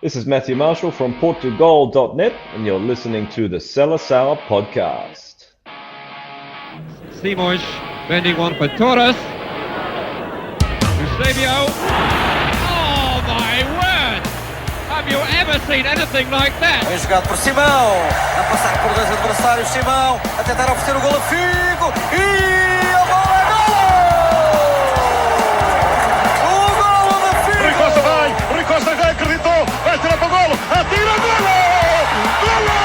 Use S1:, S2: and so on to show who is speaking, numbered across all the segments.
S1: This is Matthew Marshall from Portugal.net, and you're listening to the Seleção podcast.
S2: Simões bending one for Torres. Eusebio. Oh my word! Have you ever seen anything like that?
S3: Bem jogado por Simão, a passar por dois adversários. Simão a tentar oferecer o golo a Figo e a bola é golo! O golo de Figo!
S4: Rui Costa já acreditou, vai tirar para o golo, atira, golo! Golo!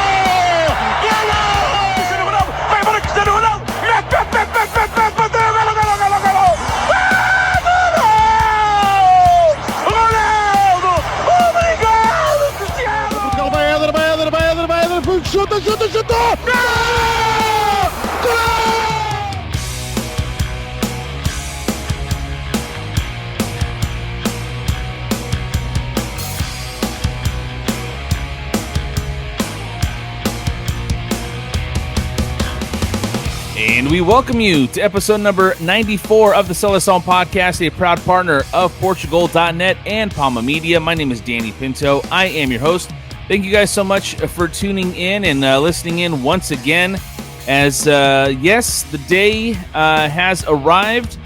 S4: Golo! Cristiano Ronaldo, vai embora Cristiano Ronaldo! Pepe, bateu, golo! Chuta! Gol!
S5: And we welcome you to episode number 94 of the Seleção podcast, a proud partner of Portugal.net and Palma Media. My name is Danny Pinto. I am your host. Thank you guys so much for tuning in and listening in once again. As yes, the day has arrived.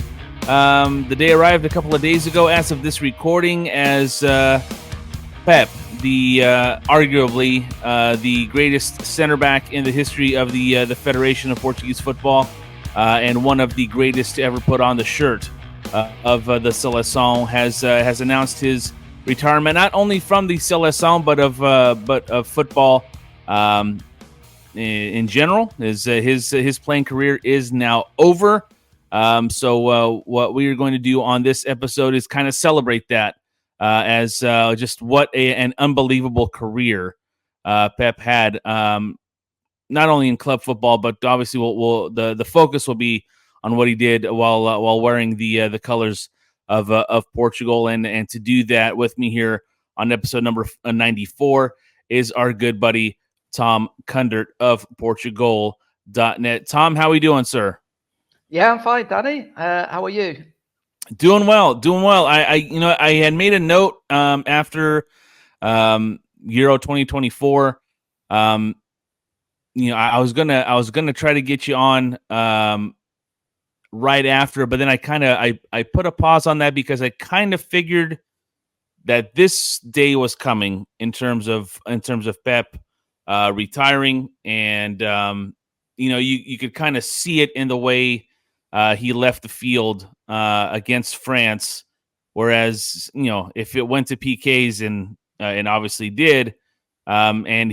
S5: The day arrived a couple of days ago as of this recording, as Pepe, the arguably the greatest center back in the history of the Federation of Portuguese Football, and one of the greatest to ever put on the shirt of the Seleção, has announced his retirement, not only from the Seleção but of football in general. His playing career is now over. So what we are going to do on this episode is kind of celebrate that, as just what an unbelievable career Pep had, not only in club football, but obviously the focus will be on what he did while wearing the colors of Portugal. And to do that with me here on episode number 94 is our good buddy Tom Kundert of Portugal.net. Tom, how are we doing, sir?
S6: Yeah, I'm fine, Danny. How are you?
S5: Doing well. I had made a note after Euro 2024. I was gonna try to get you on right after, but then I put a pause on that because I kind of figured that this day was coming in terms of Pep retiring, and you could kind of see it in the way he left the field against France. Whereas if it went to PKs and obviously did, and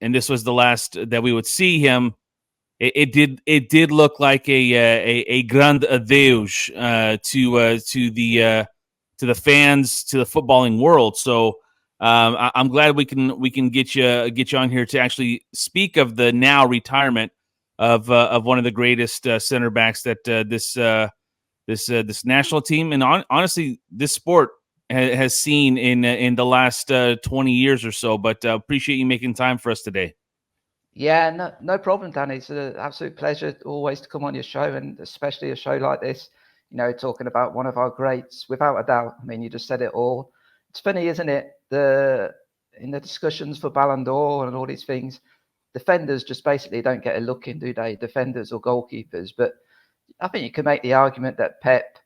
S5: this was the last that we would see him. It did look like a grande adeus to the fans, to the footballing world. So I'm glad we can get you on here to actually speak of the now retirement of one of the greatest center backs that this national team and honestly this sport has seen in the last 20 years or so. But appreciate you making time for us today.
S6: Yeah, no problem, Danny. It's an absolute pleasure always to come on your show, and especially a show like this, talking about one of our greats, without a doubt. I mean, you just said it all. It's funny, isn't it? In the discussions for Ballon d'Or and all these things, defenders just basically don't get a look in, do they? Defenders or goalkeepers. But I think you can make the argument that Pep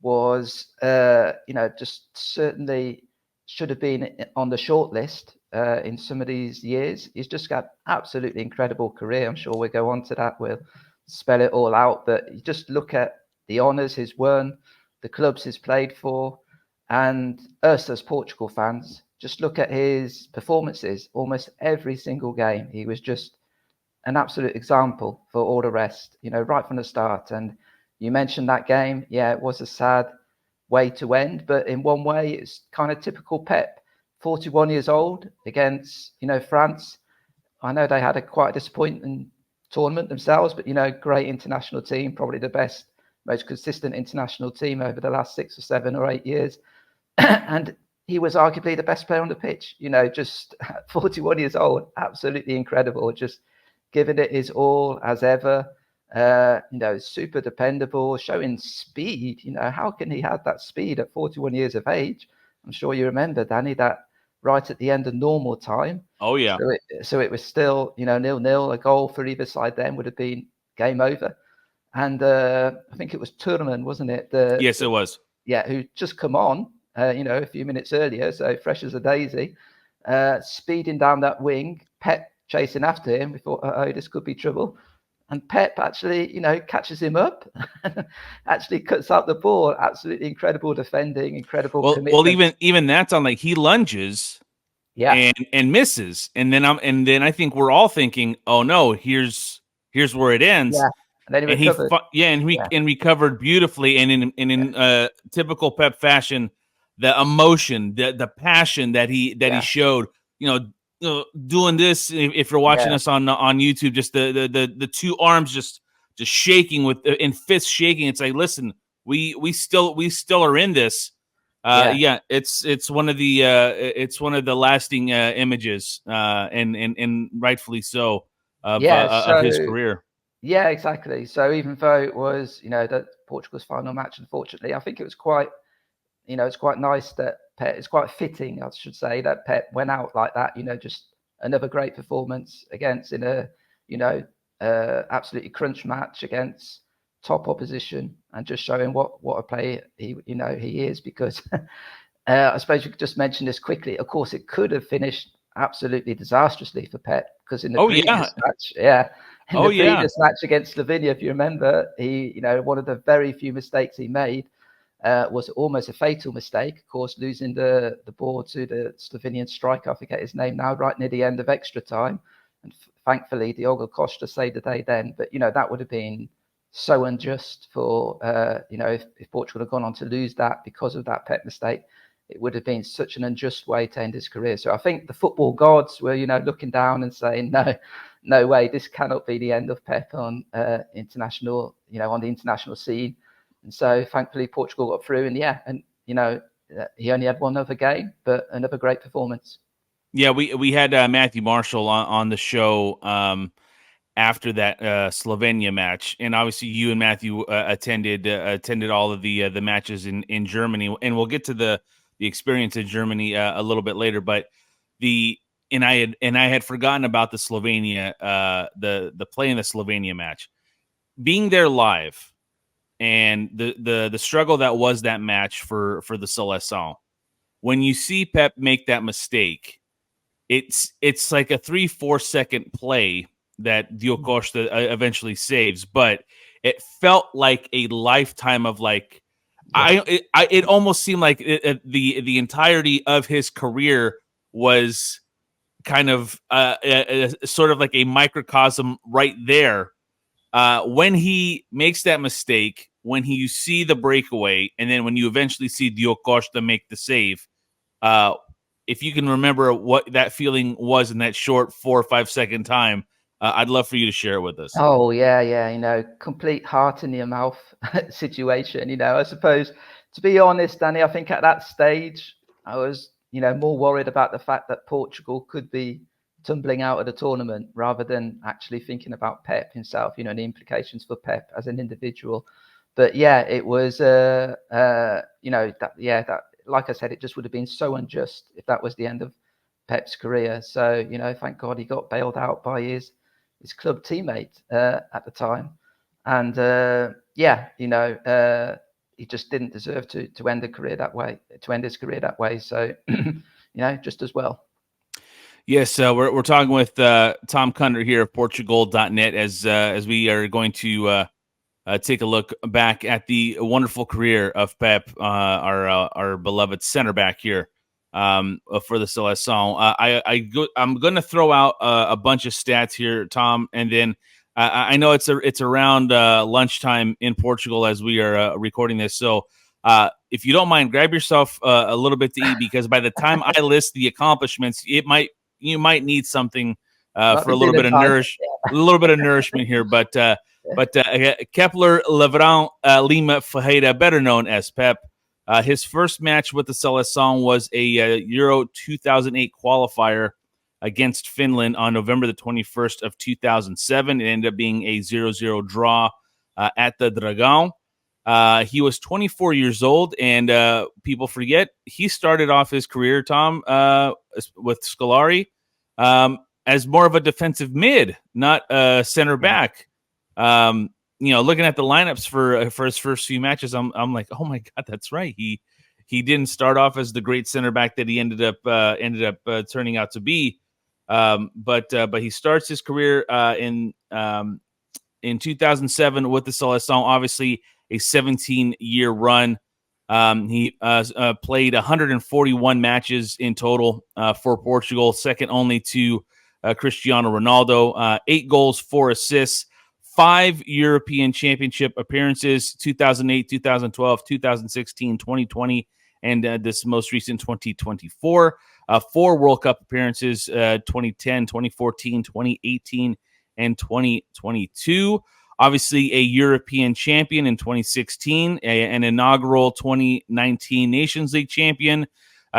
S6: was, just certainly should have been on the short list in some of these years. He's just got absolutely incredible career. I'm sure we'll go on to that. We'll spell it all out. But you just look at the honours he's won, the clubs he's played for, and us as Portugal fans, just look at his performances almost every single game. He was just an absolute example for all the rest, right from the start. And you mentioned that game. Yeah, it was a sad way to end, but in one way, it's kind of typical Pep. 41 years old against, France. I know they had quite a disappointing tournament themselves, but, great international team, probably the best, most consistent international team over the last 6 or 7 or 8 years. And he was arguably the best player on the pitch, just 41 years old, absolutely incredible, just giving it his all as ever. Super dependable, showing speed. How can he have that speed at 41 years of age? I'm sure you remember, Danny, that right at the end of normal time.
S5: Oh yeah.
S6: So it was still, 0-0. A goal for either side then would have been game over. And I think it was Turman, wasn't it?
S5: Yes, it was.
S6: Yeah, who just come on, a few minutes earlier, so fresh as a daisy, speeding down that wing. Pep chasing after him. We thought, oh, this could be trouble. And Pep actually, catches him up, actually cuts out the ball. Absolutely incredible defending, incredible commitment.
S5: Well, even that's on, like, he lunges, and misses, and then I think we're all thinking, oh no, here's where it ends.
S6: Yeah, and then he recovered.
S5: And recovered beautifully, and in typical Pep fashion, the emotion, the passion that he showed, doing this. If you're watching us on YouTube, just the two arms just shaking and fists shaking. It's like, listen, we still are in this. It's one of the lasting images, and rightfully so, of his career.
S6: Yeah, exactly. So even though it was, that Portugal's final match, unfortunately, I think it was quite, it's quite nice that Pep, it's quite fitting, I should say, that Pep went out like that, just another great performance against, in a, absolutely crunch match against top opposition, and just showing what a player he is. Because I suppose you could just mention this quickly. Of course, it could have finished absolutely disastrously for Pep, because in the previous match against Slovenia, if you remember, he, one of the very few mistakes he made was almost a fatal mistake. Of course, losing the ball to the Slovenian striker, I forget his name now, right near the end of extra time. And thankfully, Diogo Costa saved the day then. But, that would have been so unjust for, if Portugal had gone on to lose that because of that Pep mistake. It would have been such an unjust way to end his career. So I think the football gods were, looking down and saying, no way, this cannot be the end of Pep on international, on the international scene. And so thankfully Portugal got through, and he only had one other game, but another great performance.
S5: Yeah, we had Matthew Marshall on the show after that Slovenia match, and obviously you and Matthew attended all of the matches in Germany, and we'll get to the experience in Germany a little bit later. But I had forgotten about the Slovenia the play in the Slovenia match, being there live, and the struggle that was that match for the Seleção. When you see Pep make that mistake, it's like a 3-4 second play that Diogo Costa eventually saves, but it felt like a lifetime of, like, it almost seemed like the entirety of his career was kind of sort of like a microcosm right there. When he makes that mistake, when you see the breakaway, and then when you eventually see Diogo Costa make the save, if you can remember what that feeling was in that short 4 or 5 second time, I'd love for you to share it with us.
S6: Oh, yeah. Complete heart in your mouth situation. I suppose, to be honest, Danny, I think at that stage, I was, more worried about the fact that Portugal could be tumbling out of the tournament, rather than actually thinking about Pep himself, the implications for Pep as an individual. But yeah, it was, that like I said, it just would have been so unjust if that was the end of Pep's career. So, thank God he got bailed out by his club teammate at the time. And he just didn't deserve to end his career that way. So, just as well.
S5: Yes, we're talking with Tom Cunner here of Portugal.net as we are going to take a look back at the wonderful career of Pep, our beloved center back here for the Seleção. I'm going to throw out a bunch of stats here, Tom, and then I know it's around lunchtime in Portugal as we are recording this. So if you don't mind, grab yourself a little bit to eat, because by the time I list the accomplishments, you might need something for a little bit of nourishment here. But Kepler Levrão Lima Ferreira, better known as Pep, his first match with the Seleção was a Euro 2008 qualifier against Finland on November the 21st of 2007. It ended up being a 0-0 draw at the Dragão. He was 24 years old, and people forget he started off his career, Tom, with Scolari, as more of a defensive mid, not a center back. Looking at the lineups for his first few matches, I'm like, oh my God, that's right. He didn't start off as the great center back that he ended up turning out to be. But he starts his career in 2007 with the Seleção, obviously a 17-year run. He played 141 matches in total for Portugal, second only to Cristiano Ronaldo. 8 goals, 4 assists, 5 European Championship appearances, 2008, 2012, 2016, 2020, and this most recent 2024. 4 World Cup appearances, 2010, 2014, 2018, and 2022. Obviously, a European champion in 2016, an inaugural 2019 Nations League champion.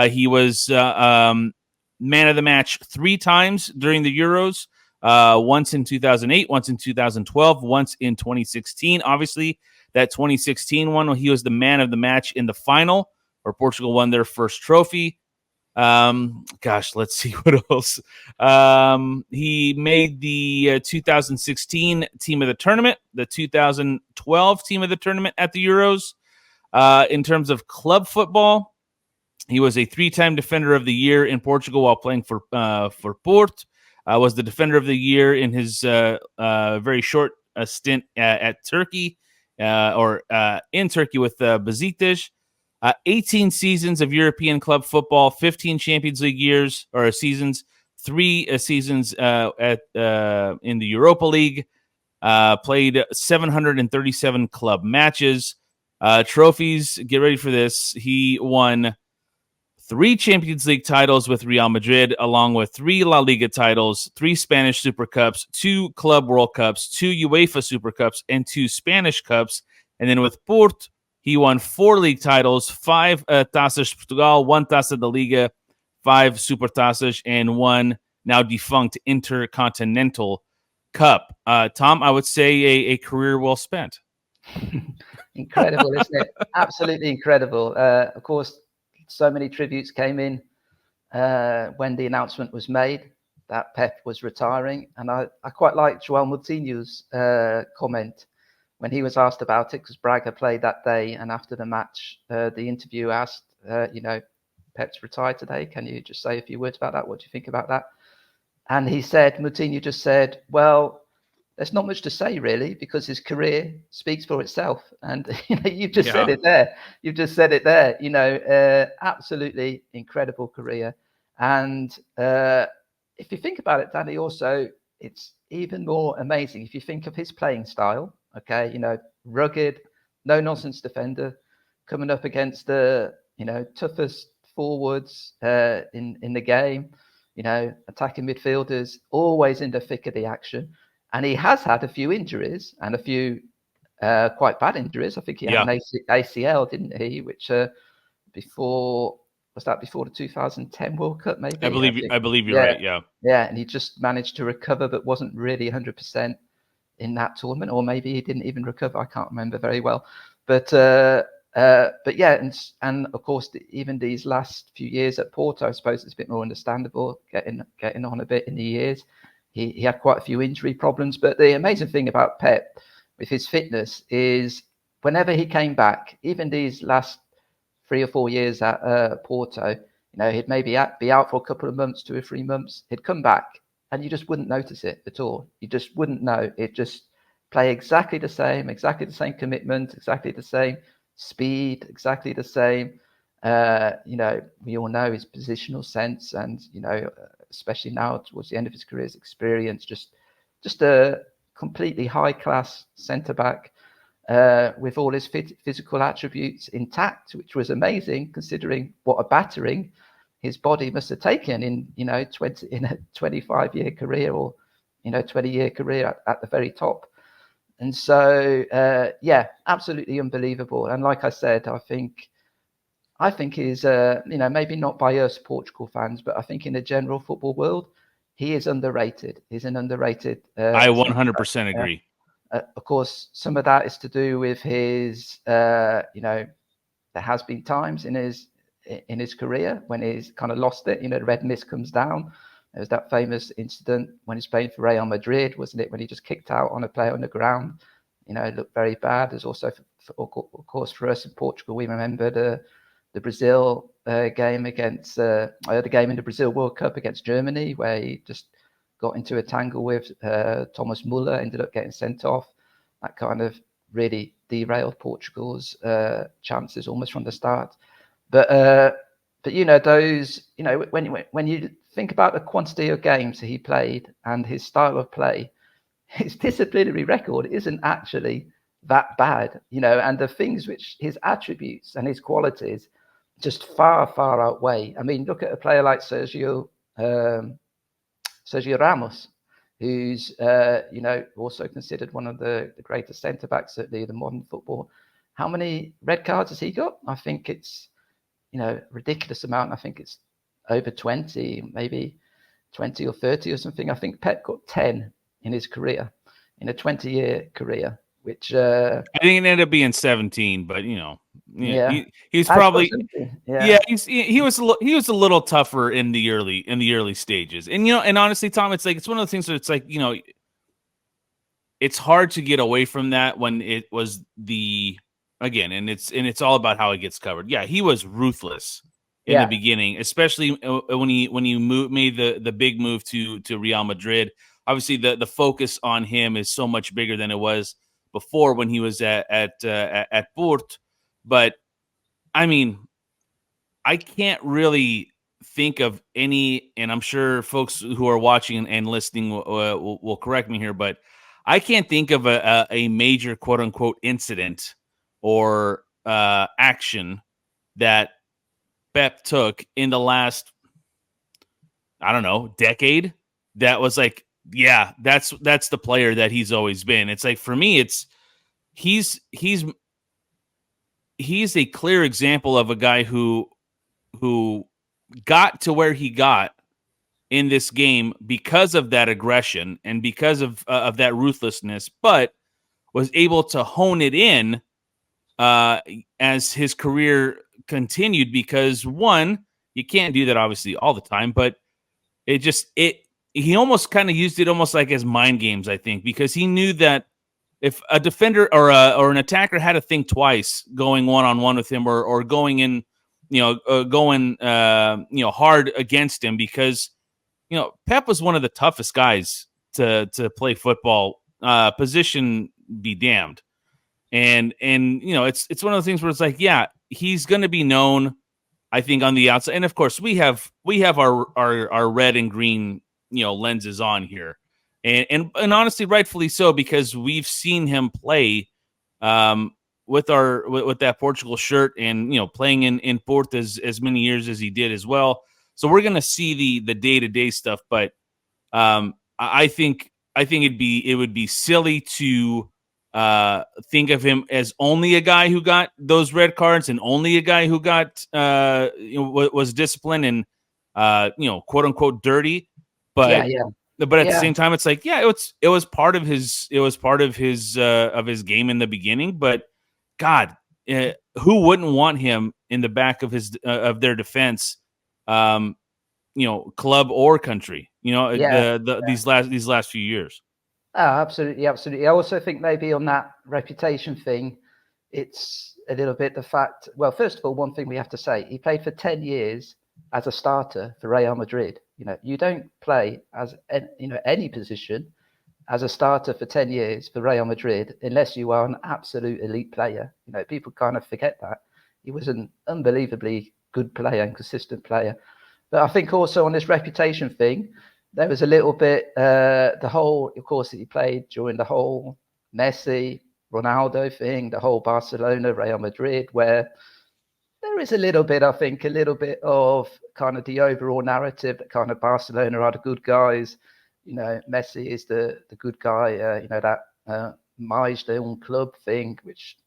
S5: He was man of the match 3 times during the Euros, once in 2008, once in 2012, once in 2016. Obviously, that 2016 one, he was the man of the match in the final, where Portugal won their first trophy. Let's see what else. He made the 2016 team of the tournament, the 2012 team of the tournament at the Euros. In terms of club football, he was a 3-time defender of the year in Portugal while playing for Porto. Was the defender of the year in his very short stint at Turkey, in Turkey with Besiktas. 18 seasons of European club football, 15 Champions League seasons, 3 seasons in the Europa League. Played 737 club matches. Trophies, get ready for this. He won 3 Champions League titles with Real Madrid, along with 3 La Liga titles, 3 Spanish Super Cups, 2 Club World Cups, 2 UEFA Super Cups, and 2 Spanish Cups. And then with Porto, he won 4 league titles, 5 Taças Portugal, 1 Taça da Liga, 5 Super Taças, and 1 now defunct Intercontinental Cup. Tom, I would say a career well spent.
S6: Incredible, isn't it? Absolutely incredible. Of course, so many tributes came in when the announcement was made that Pep was retiring. And I quite like João Moutinho's comment when he was asked about it, because Braga played that day, and after the match, the interview asked, Pep's retired today. Can you just say a few words about that? What do you think about that? And Moutinho just said, well, there's not much to say, really, because his career speaks for itself. And you've just said it there. You've just said it there. Absolutely incredible career. And if you think about it, Danny, also, it's even more amazing if you think of his playing style. Okay, rugged, no-nonsense defender, coming up against the, toughest forwards in the game, attacking midfielders, always in the thick of the action. And he has had a few injuries, and a few quite bad injuries. I think he had an ACL, didn't he? Which before the 2010 World Cup, maybe?
S5: I believe you're right, yeah.
S6: Yeah, and he just managed to recover, but wasn't really 100% in that tournament, or maybe he didn't even recover. I can't remember very well, but yeah, and of course, even these last few years at Porto, I suppose it's a bit more understandable, getting on a bit in the years. He had quite a few injury problems, but the amazing thing about Pep with his fitness is whenever he came back, even these last 3 or 4 years at Porto, he'd maybe be out for a couple of months, 2 or 3 months. He'd come back, and you just wouldn't notice it at all. You just wouldn't know. It just play exactly the same commitment, exactly the same speed, exactly the same. We all know his positional sense, and especially now towards the end of his career, his experience, just a completely high class centre back with all his physical attributes intact, which was amazing considering what a battering his body must have taken in a 25-year career, or 20-year career at the very top. And so absolutely unbelievable. And like I said, I think he's maybe not by us Portugal fans, but I think in the general football world, he is underrated. He's an underrated.
S5: I 100% agree.
S6: Of course, some of that is to do with his, there has been times in his career when he's kind of lost it. The red mist comes down. There was that famous incident when he's playing for Real Madrid, wasn't it? When he just kicked out on a player on the ground. It looked very bad. There's also, of course, for us in Portugal, we remember the Brazil game against the game in the Brazil World Cup against Germany, where he just got into a tangle with Thomas Muller, ended up getting sent off. That kind of really derailed Portugal's chances almost from the start. But those, when you think about the quantity of games he played and his style of play, his disciplinary record isn't actually that bad, and the things which his attributes and his qualities just far, far outweigh. I mean, look at a player like Sergio Ramos, who's, also considered one of the greatest centre-backs, certainly in the modern football. How many red cards has he got? I think it's, ridiculous amount. I think it's over 20, maybe 20 or 30 or something. I think Pep got 10 in his career, in a 20-year career, which
S5: I think it ended up being 17, but he's probably he was a little tougher in the early stages. And and honestly, Tom, it's one of the things that it's like, it's hard to get away from that when it was and it's all about how it gets covered. Yeah, he was ruthless in the beginning, especially when he made the big move to Real Madrid. Obviously, the focus on him is so much bigger than it was before when he was at Porto. But I mean, I can't really think of any, and I'm sure folks who are watching and listening will correct me here, but I can't think of a major quote unquote incident or action that Pep took in the last, I don't know, decade that was like, yeah, that's the player that he's always been. It's like, for me, he's a clear example of a guy who got to where he got in this game because of that aggression and because of that ruthlessness, but was able to hone it in as his career continued, because one, you can't do that obviously all the time, but he almost kind of used it almost like as mind games, I think, because he knew that if a defender or an attacker had to think twice going one-on-one with him or going in, going hard against him, because Pep was one of the toughest guys to play football. Position be damned. And it's one of those things where it's like, yeah, he's going to be known, I think, on the outside. And of course, we have our red and green lenses on here, and honestly, rightfully so, because we've seen him play with that Portugal shirt, and playing in Porto as many years as he did as well. So we're going to see the day-to-day stuff, but I think it would be silly to think of him as only a guy who got those red cards and only a guy who got was disciplined and quote unquote dirty. But but at the same time, it's like, yeah, it was part of his game in the beginning. But God, who wouldn't want him in the back of their defense, club or country, these last few years.
S6: Oh, absolutely. I also think maybe on that reputation thing, it's a little bit the fact. Well, first of all, one thing we have to say: he played for 10 years as a starter for Real Madrid. You don't play as any position as a starter for 10 years for Real Madrid unless you are an absolute elite player. People kind of forget that he was an unbelievably good player and consistent player. But I think also on this reputation thing, there was a little bit, the whole, of course, that he played during the whole Messi, Ronaldo thing, the whole Barcelona, Real Madrid, where there is a little bit of kind of the overall narrative that kind of Barcelona are the good guys. Messi is the good guy, that mais de un club thing, which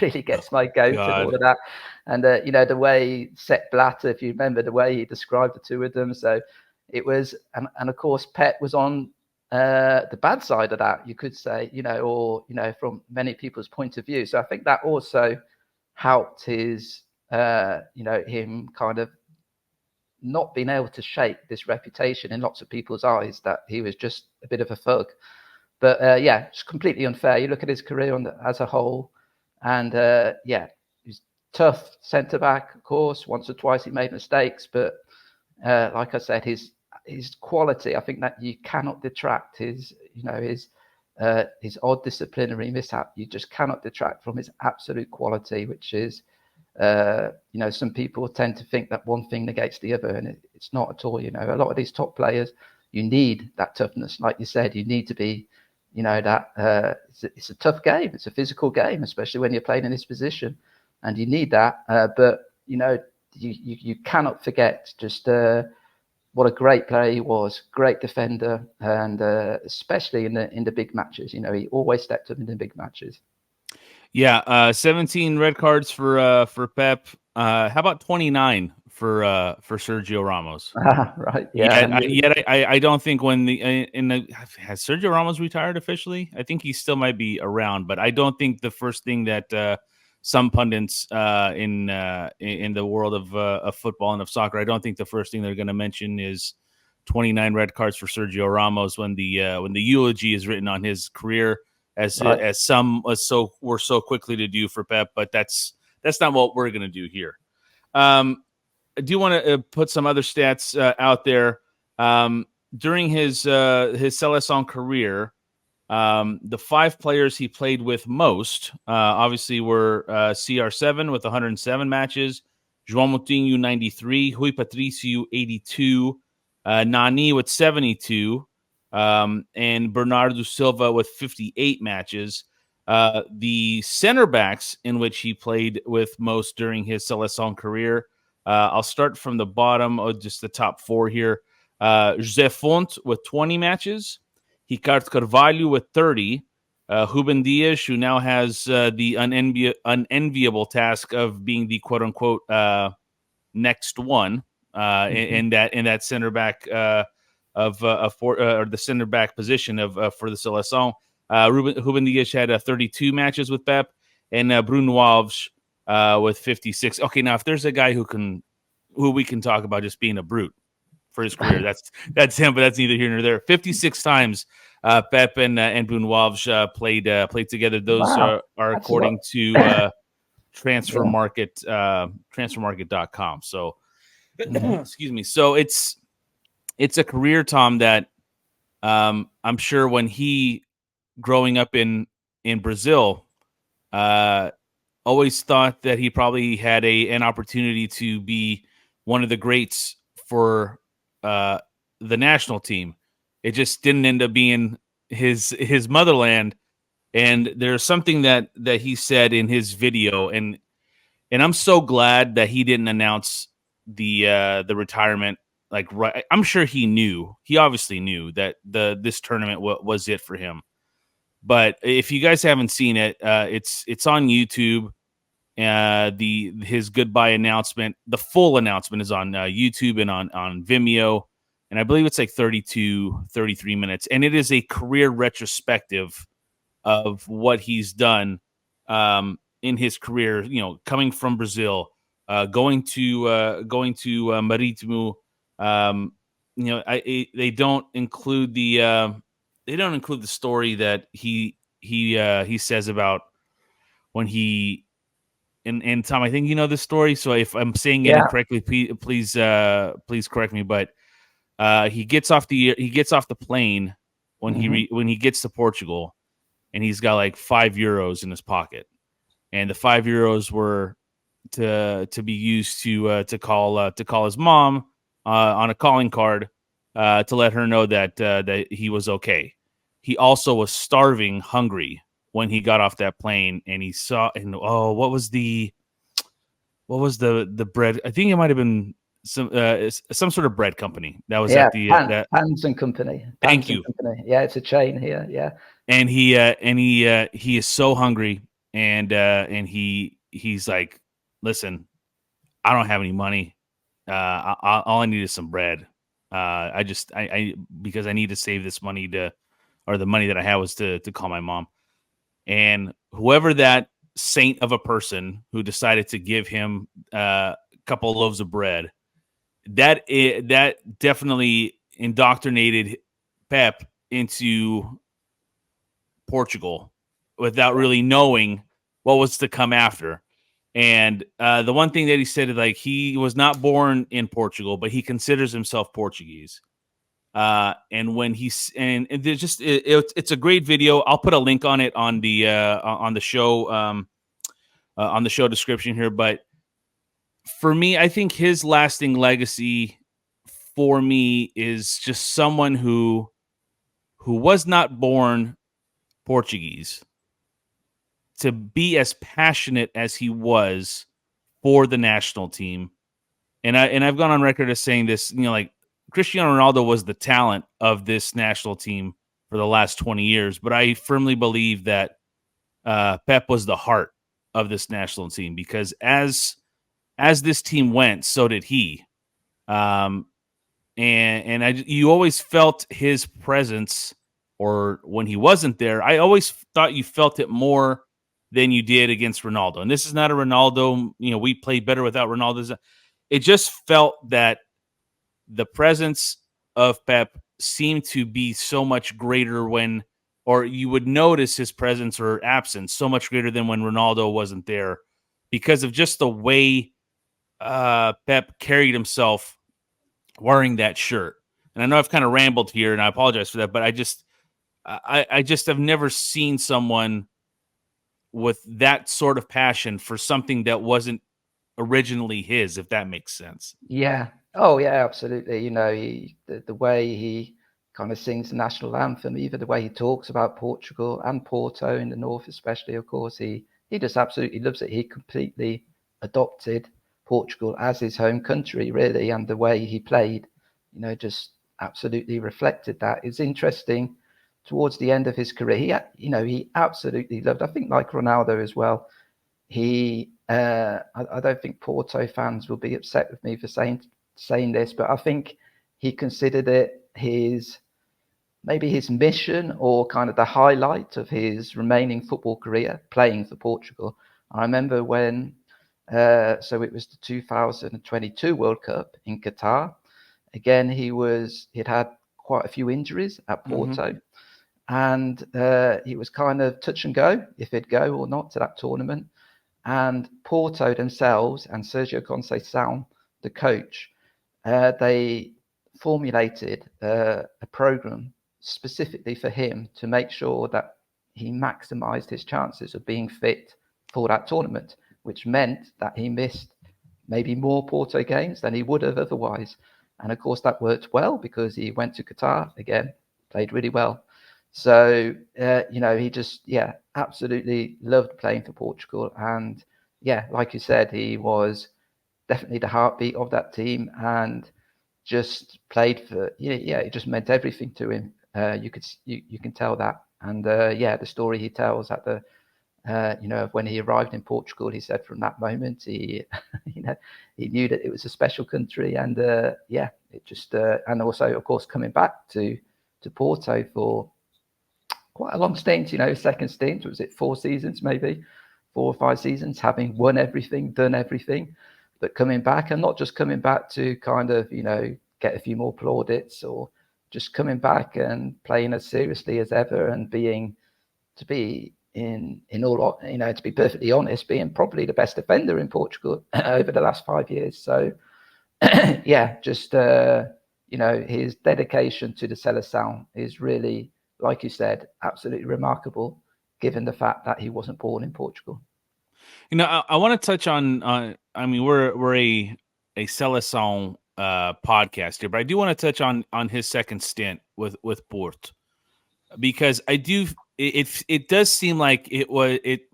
S6: really gets my goat and all of that. And, the way Sepp Blatter, if you remember, the way he described the two of them. So it was, and of course, Pep was on the bad side of that, you could say, or from many people's point of view. So I think that also helped his, him kind of not being able to shake this reputation in lots of people's eyes that he was just a bit of a thug. But it's completely unfair. You look at his career as a whole, and he's tough centre back, of course. Once or twice he made mistakes, but like I said, his quality, I think that you cannot detract his odd disciplinary mishap. You just cannot detract from his absolute quality, which is, some people tend to think that one thing negates the other, and it's not at all. A lot of these top players, you need that toughness. Like you said, you need to be, it's a tough game. It's a physical game, especially when you're playing in this position, and you need that. But you cannot forget just what a great player he was, great defender, and especially in the big matches. He always stepped up in the big matches.
S5: Yeah, 17 red cards for Pep. How about 29 for Sergio Ramos?
S6: Right. Yeah.
S5: Yet I don't think has Sergio Ramos retired officially? I think he still might be around, but I don't think the first thing that some pundits in the world of football and of soccer, I don't think the first thing they're going to mention is 29 red cards for Sergio Ramos when the eulogy is written on his career, as some were so quickly to do for Pep. But that's not what we're going to do here. I do want to put some other stats out there. During his Seleção career, the 5 players he played with most, obviously, were CR7 with 107 matches, João Moutinho 93, Rui Patricio 82, Nani with 72, and Bernardo Silva with 58 matches. The center backs in which he played with most during his Seleção career, I'll start from the bottom, just the top 4 here. José Fonte with 20 matches, Ricardo Carvalho with 30, Ruben Dias, who now has the unenviable task of being the quote-unquote next one in that center back or the center back position for the Seleção. Ruben Dias had 32 matches with Pep, and Bruno Alves with 56. Okay, now if there's a guy who we can talk about just being a brute for his career, that's him, but that's neither here nor there. 56 times Pep and Bruno Alves played together. Those are according to transfermarket.com. So excuse me. So it's a career, Tom, that I'm sure when he growing up in Brazil always thought that he probably had an opportunity to be one of the greats for the national team. It just didn't end up being his motherland. And there's something that he said in his video, and I'm so glad that he didn't announce the retirement. Like, right, I'm sure he obviously knew that this tournament was it for him. But if you guys haven't seen it, it's on YouTube. His goodbye announcement, the full announcement, is on YouTube and on Vimeo, and I believe it's like 33 minutes, and it is a career retrospective of what he's done in his career. Coming from Brazil, going to Marítimo. They don't include the story that he says about when he. And Tom, I think you know this story. So if I'm saying it incorrectly, please correct me. But he gets off the plane when he gets to Portugal, and he's got like €5 in his pocket, and the €5 were to be used to call his mom on a calling card to let her know that he was okay. He also was starving, hungry when he got off that plane, and he saw, and what was the bread? I think it might have been some sort of bread company that was at the
S6: Pans and Company.
S5: Thank you.
S6: Company. Yeah, it's a chain here. Yeah,
S5: and he is so hungry, and he's like, listen, I don't have any money. All I need is some bread. I because I need to save this money or the money that I had was to call my mom. And whoever that saint of a person who decided to give him a couple of loaves of bread, that definitely indoctrinated Pep into Portugal without really knowing what was to come after. And the one thing that he said, like, he was not born in Portugal, but he considers himself Portuguese. And when there's just it's a great video. I'll put a link on it on the show on the show description here. But for me, I think his lasting legacy for me is just someone who was not born Portuguese to be as passionate as he was for the national team. And I've gone on record as saying this, like, Cristiano Ronaldo was the talent of this national team for the last 20 years, but I firmly believe that Pep was the heart of this national team, because as this team went, so did he. And you always felt his presence, or when he wasn't there, I always thought you felt it more than you did against Ronaldo. And this is not a Ronaldo, we played better without Ronaldo. It just felt that the presence of Pep seemed to be so much greater or you would notice his presence or absence so much greater than when Ronaldo wasn't there, because of just the way Pep carried himself wearing that shirt. And I know I've kind of rambled here, and I apologize for that, but I just have never seen someone with that sort of passion for something that wasn't originally his, if that makes sense.
S6: Yeah. Oh, yeah, absolutely. The way he kind of sings the national anthem, even the way he talks about Portugal and Porto in the north, especially, of course, he just absolutely loves it. He completely adopted Portugal as his home country, really, and the way he played, just absolutely reflected that. It's interesting. Towards the end of his career, he absolutely loved, I think, like Ronaldo as well. I don't think Porto fans will be upset with me for saying this, but I think he considered it maybe his mission, or kind of the highlight of his remaining football career, playing for Portugal. I remember when, so it was the 2022 World Cup in Qatar. Again, he'd had quite a few injuries at Porto. Mm-hmm. And he was kind of touch and go if he'd go or not to that tournament. And Porto themselves and Sergio Conceição, the coach, they formulated a program specifically for him to make sure that he maximized his chances of being fit for that tournament, which meant that he missed maybe more Porto games than he would have otherwise. And of course, that worked well, because he went to Qatar again, played really well. So, he just, absolutely loved playing for Portugal. And like you said, he was definitely the heartbeat of that team, and just played for, it just meant everything to him. You can tell that. And the story he tells at the, when he arrived in Portugal, he said from that moment, he knew that it was a special country. And it just, and also, of course, coming back to Porto for quite a long stint, second stint, was it 4 seasons, maybe 4 or 5 seasons, having won everything, done everything, but coming back, and not just coming back to kind of, get a few more plaudits, or just coming back and playing as seriously as ever, and to be perfectly honest, being probably the best defender in Portugal over the last 5 years. So his dedication to the Seleção is really, like you said, absolutely remarkable, given the fact that he wasn't born in Portugal.
S5: I want to touch on. I mean, we're a Seleção podcast here, but I do want to touch on his second stint with Porto, because I do. It does seem like it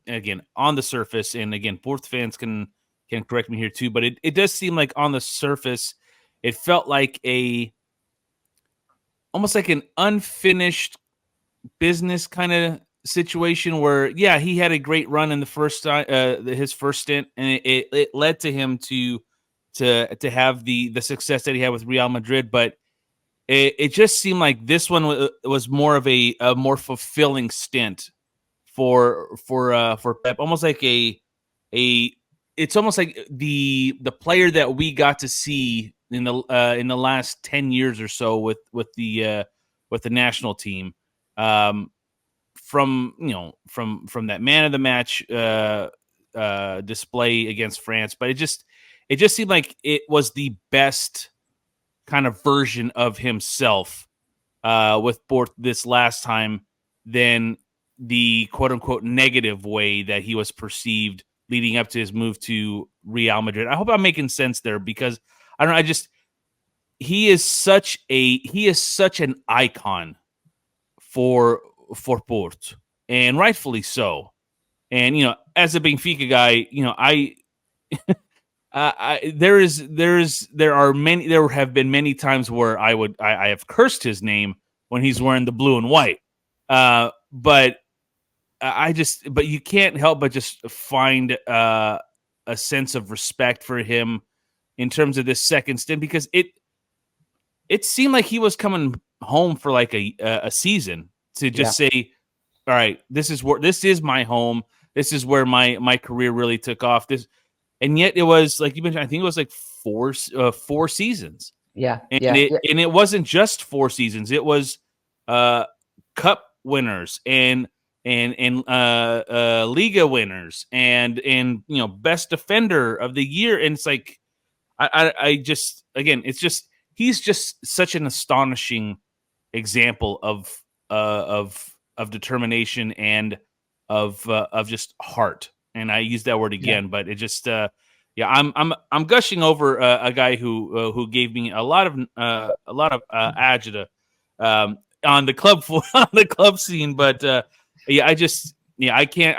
S5: again on the surface, and again, Porto fans can correct me here too, but it does seem like on the surface, it felt like almost like an unfinished business kind of situation, where he had a great run in the his first stint, and it led to him to have the success that he had with Real Madrid, but it just seemed like this one was more of a more fulfilling stint for Pep, almost like it's almost like the player that we got to see in the last 10 years or so with the national team, from that man of the match display against France. But it just seemed like it was the best kind of version of himself with Port this last time than the quote unquote negative way that he was perceived leading up to his move to Real Madrid. I hope I'm making sense there, because I don't know. He is such an icon for Port, and rightfully so. And as a Benfica guy, there have been many times where I have cursed his name when he's wearing the blue and white. But you can't help but just find a sense of respect for him in terms of this second stint, because it seemed like he was coming home for like a season to just say, all right, this is my home. This is where my career really took off. And yet it was, like you mentioned, I think it was like four seasons.
S6: Yeah.
S5: And it wasn't just 4 seasons. It was cup winners and Liga winners and best defender of the year. And it's like, he's just such an astonishing example of determination and of just heart. And I use that word again, but it just, I'm gushing over a guy who gave me a lot of adjective on the club scene, but I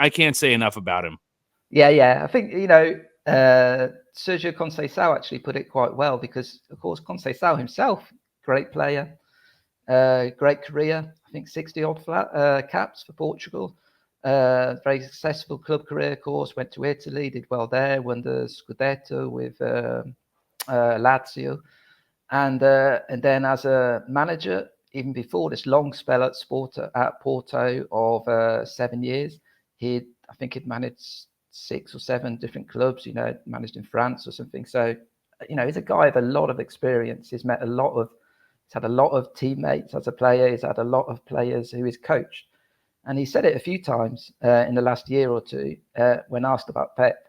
S5: can't say enough about him.
S6: Yeah. I think Sergio Conceição actually put it quite well, because of course Conceição himself, great player, great career. I think 60 odd caps for Portugal. Very successful club career, of course. Went to Italy, did well there, won the Scudetto with Lazio, and then as a manager, even before this long spell at Porto of 7 years, I think he'd managed 6 or 7 different clubs. Managed in France or something. So, he's a guy with a lot of experience. He's had a lot of teammates as a player. He's had a lot of players who he's coached. And he said it a few times in the last year or two when asked about Pep.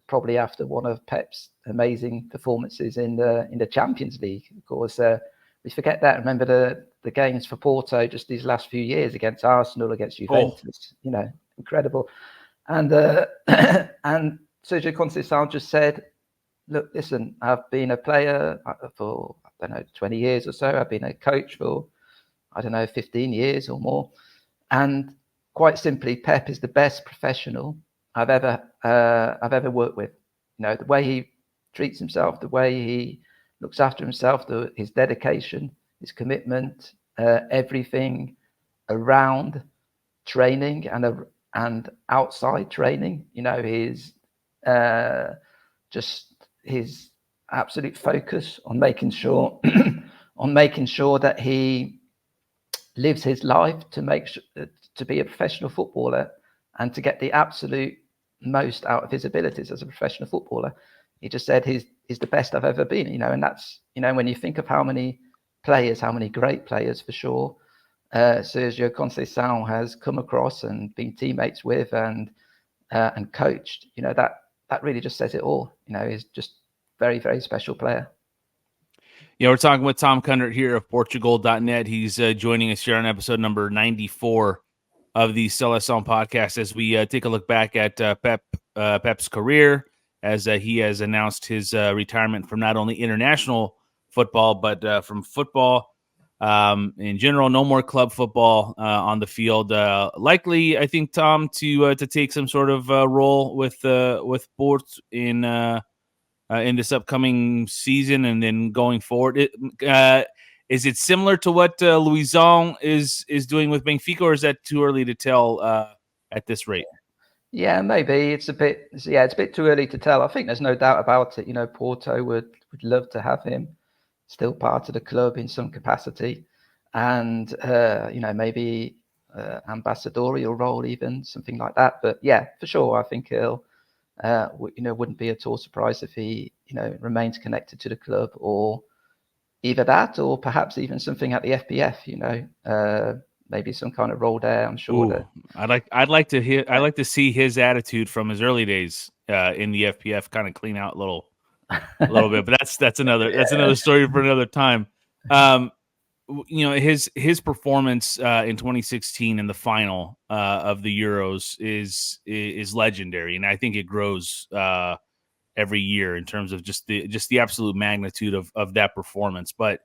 S6: Probably after one of Pep's amazing performances in the Champions League. Of course, we forget that. Remember the games for Porto just these last few years against Arsenal, against Juventus. Incredible. And and Sergio Conceição just said, "Look, listen, I've been a player for 20 years or so. I've been a coach for 15 years or more." And quite simply, Pep is the best professional I've ever worked with. The way he treats himself, the way he looks after himself, his dedication, his commitment, everything around training and outside training. His his absolute focus on making sure that he lives his life to be a professional footballer and to get the absolute most out of his abilities as a professional footballer. He just said he's the best I've ever been, and that's, when you think of how many great players for sure, Sergio Conceição has come across and been teammates with and coached, that really just says it all. He's just very, very special player.
S5: We're talking with Tom Kundert here of Portugal.net. He's joining us here on episode number 94 of the Seleção podcast as we take a look back at Pep's career, as he has announced his retirement from not only international football, but from football in general. No more club football on the field. Likely, I think, Tom, to take some sort of role with Port in this upcoming season and then going forward. Is it similar to what Uzohms is doing with Benfica, or is that too early to tell at this rate?
S6: Yeah, maybe it's a bit too early to tell. I think there's no doubt about it. Porto would love to have him still part of the club in some capacity, and maybe ambassadorial role, even something like that. But yeah, for sure, I think he'll wouldn't be at all surprised if he remains connected to the club, or either that, or perhaps even something at the FPF. Maybe some kind of role there. I'm sure
S5: Ooh,
S6: that
S5: I'd like to see his attitude from his early days in the FPF kind of clean out a little bit, but that's another story for another time. His performance in 2016 in the final of the Euros is legendary, and I think it grows every year in terms of just the absolute magnitude of that performance. But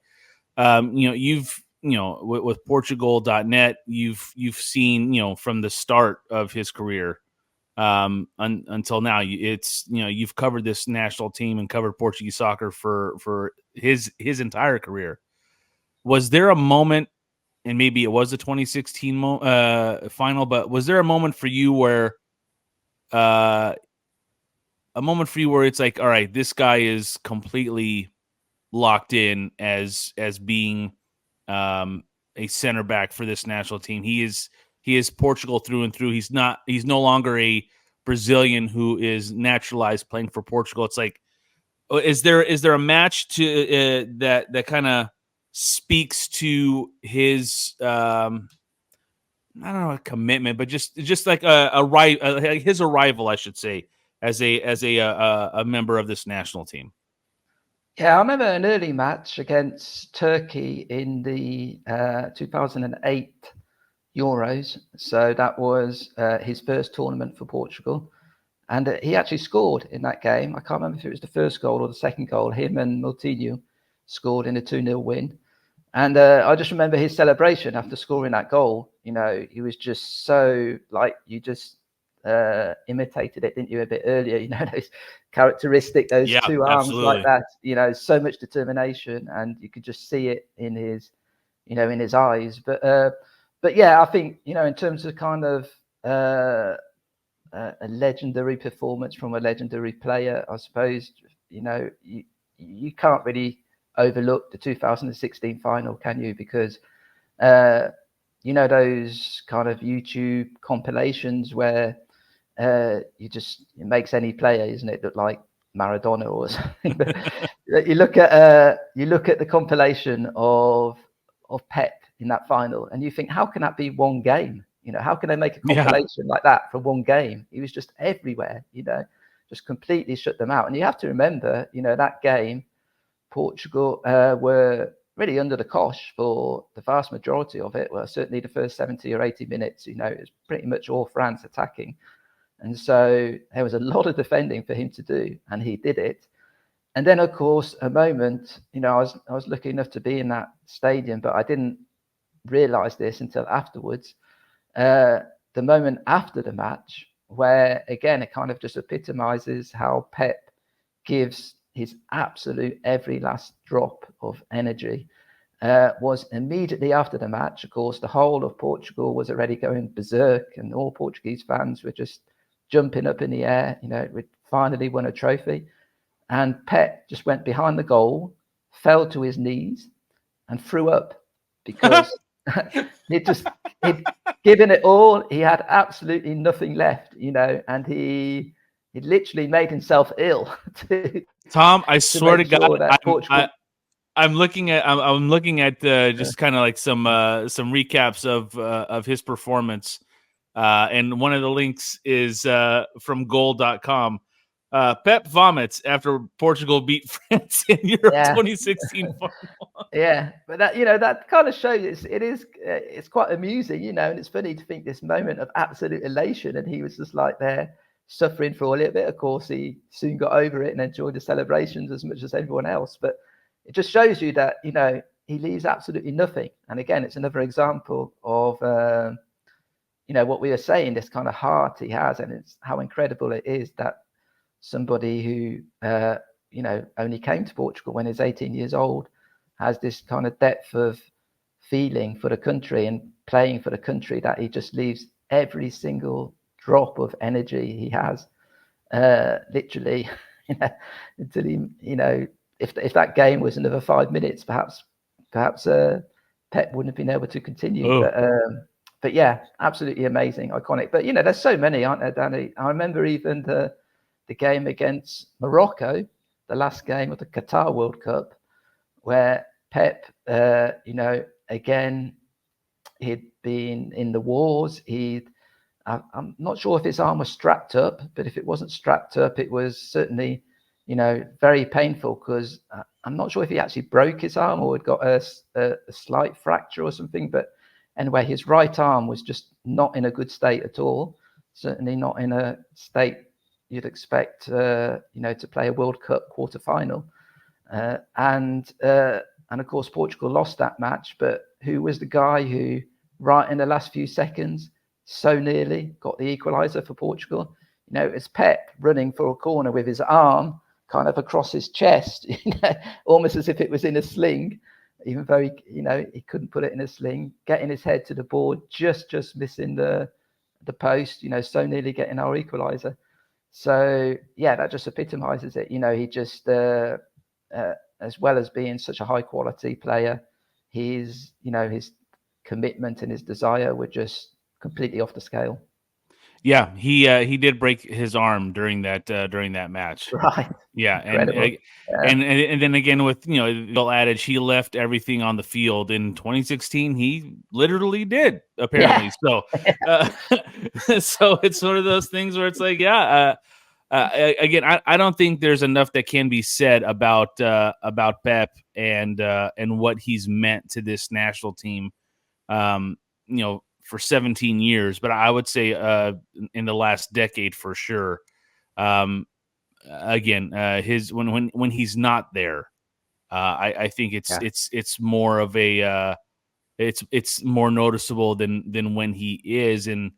S5: with Portugal.net, you've seen from the start of his career until now, you've covered this national team and covered Portuguese soccer for his entire career. Was there a moment, and maybe it was the 2016 final, but was there a moment for you where it's like, all right, this guy is completely locked in as being a center back for this national team? He is Portugal through and through. He's no longer a Brazilian who is naturalized playing for Portugal. It's like, is there a match to that kind of speaks to his I don't know, a commitment, but just like his arrival, I should say, as a member of this national team?
S6: Yeah, I remember an early match against Turkey in the 2008 Euros. So that was his first tournament for Portugal. And he actually scored in that game. I can't remember if it was the first goal or the second goal. Him and Moutinho scored in a 2-0 win. And I just remember his celebration after scoring that goal. He was just so, like, you just imitated it, didn't you, a bit earlier? Those characteristic, those two arms
S5: absolutely.
S6: like that. So much determination, and you could just see it in his, in his eyes. But yeah, I think in terms of kind of a legendary performance from a legendary player, I suppose you can't really overlook the 2016 final, can you? Because those kind of YouTube compilations where it makes any player, isn't it, look like Maradona or something. But you look at the compilation of Pep in that final, and you think, how can that be one game? How can they make a compilation like that for one game? He was just everywhere, just completely shut them out. And you have to remember, that game, Portugal were really under the cosh for the vast majority of it. Well, certainly the first 70 or 80 minutes, it was pretty much all France attacking. And so there was a lot of defending for him to do, and he did it. And then, of course, a moment, I was lucky enough to be in that stadium, but I didn't realize this until afterwards. The moment after the match, where again, it kind of just epitomizes how Pep gives his absolute every last drop of energy, was immediately after the match. Of course, the whole of Portugal was already going berserk, and all Portuguese fans were just jumping up in the air. We'd finally won a trophy. And Pep just went behind the goal, fell to his knees, and threw up because he'd given it all. He had absolutely nothing left, and he literally made himself ill.
S5: Tom, I swear to God, I'm looking at just kind of like some recaps of his performance, and one of the links is from goal.com. Pep vomits after Portugal beat France in Euro 2016 final.
S6: Yeah, but that kind of shows it's quite amusing, and it's funny to think this moment of absolute elation, and he was just like there suffering for a little bit. Of course, he soon got over it and enjoyed the celebrations as much as everyone else. But it just shows you that he leaves absolutely nothing. And again, it's another example of what we were saying, this kind of heart he has, and it's how incredible it is that somebody who only came to Portugal when he's 18 years old has this kind of depth of feeling for the country and playing for the country, that he just leaves every single drop of energy he has, literally, until he if that game was another 5 minutes, perhaps Pep wouldn't have been able to continue. But yeah, absolutely amazing, iconic. But there's so many, aren't there, Danny? I remember even the game against Morocco, the last game of the Qatar World Cup, where Pep, again, he'd been in the wars. I'm not sure if his arm was strapped up, but if it wasn't strapped up, it was certainly, very painful, because I'm not sure if he actually broke his arm or had got a slight fracture or something. But anyway, his right arm was just not in a good state at all. Certainly not in a state you'd expect, to play a World Cup quarter-final. And of course, Portugal lost that match. But who was the guy who, right in the last few seconds, so nearly got the equaliser for Portugal? It's Pep running for a corner with his arm kind of across his chest, almost as if it was in a sling, even though he couldn't put it in a sling, getting his head to the board, just missing the post, so nearly getting our equaliser. So yeah, that just epitomizes it. He just, as well as being such a high quality player, his commitment and his desire were just completely off the scale.
S5: Yeah, he did break his arm during that match.
S6: Right.
S5: Yeah, and then again with the old adage, he left everything on the field. In 2016, he literally did, apparently. Yeah. So, so it's one of those things where it's like, again, I don't think there's enough that can be said about Pep and what he's meant to this national team. For 17 years, but I would say in the last decade for sure. Again, his when he's not there, I think it's more of a it's more noticeable than when he is. And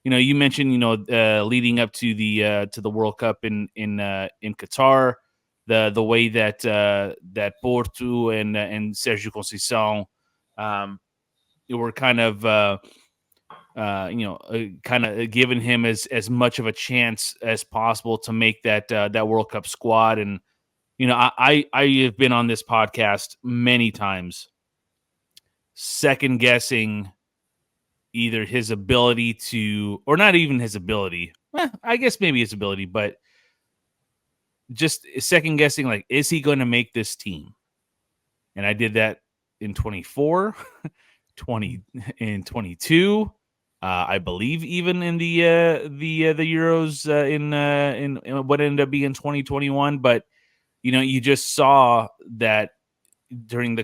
S5: you mentioned leading up to the World Cup in Qatar, the way that Porto and Sergio Conceição were kind of kind of giving him as much of a chance as possible to make that World Cup squad. And I have been on this podcast many times, second guessing either his ability to, or not even his ability. I guess maybe his ability, but just second guessing, like, is he going to make this team? And I did that in 24, 20, in 22. I believe even in the Euros in what ended up being 2021, but you just saw that during the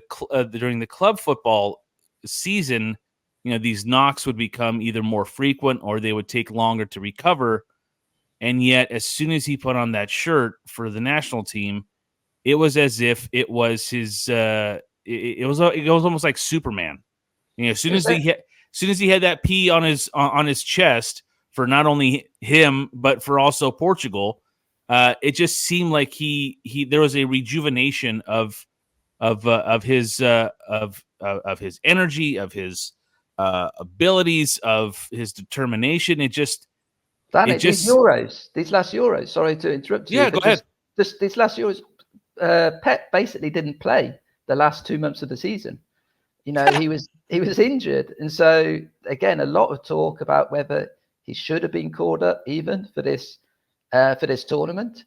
S5: club football season, these knocks would become either more frequent or they would take longer to recover. And yet, as soon as he put on that shirt for the national team, it was as if it was his. It was almost like Superman. As soon as he had that P on his chest for not only him but for also Portugal, it just seemed like there was a rejuvenation of his energy, of his abilities, of his determination.
S6: These last Euros. Sorry to interrupt you.
S5: Yeah, go ahead.
S6: These last Euros, Pep basically didn't play the last 2 months of the season. He was injured, and so again, a lot of talk about whether he should have been called up even for this tournament.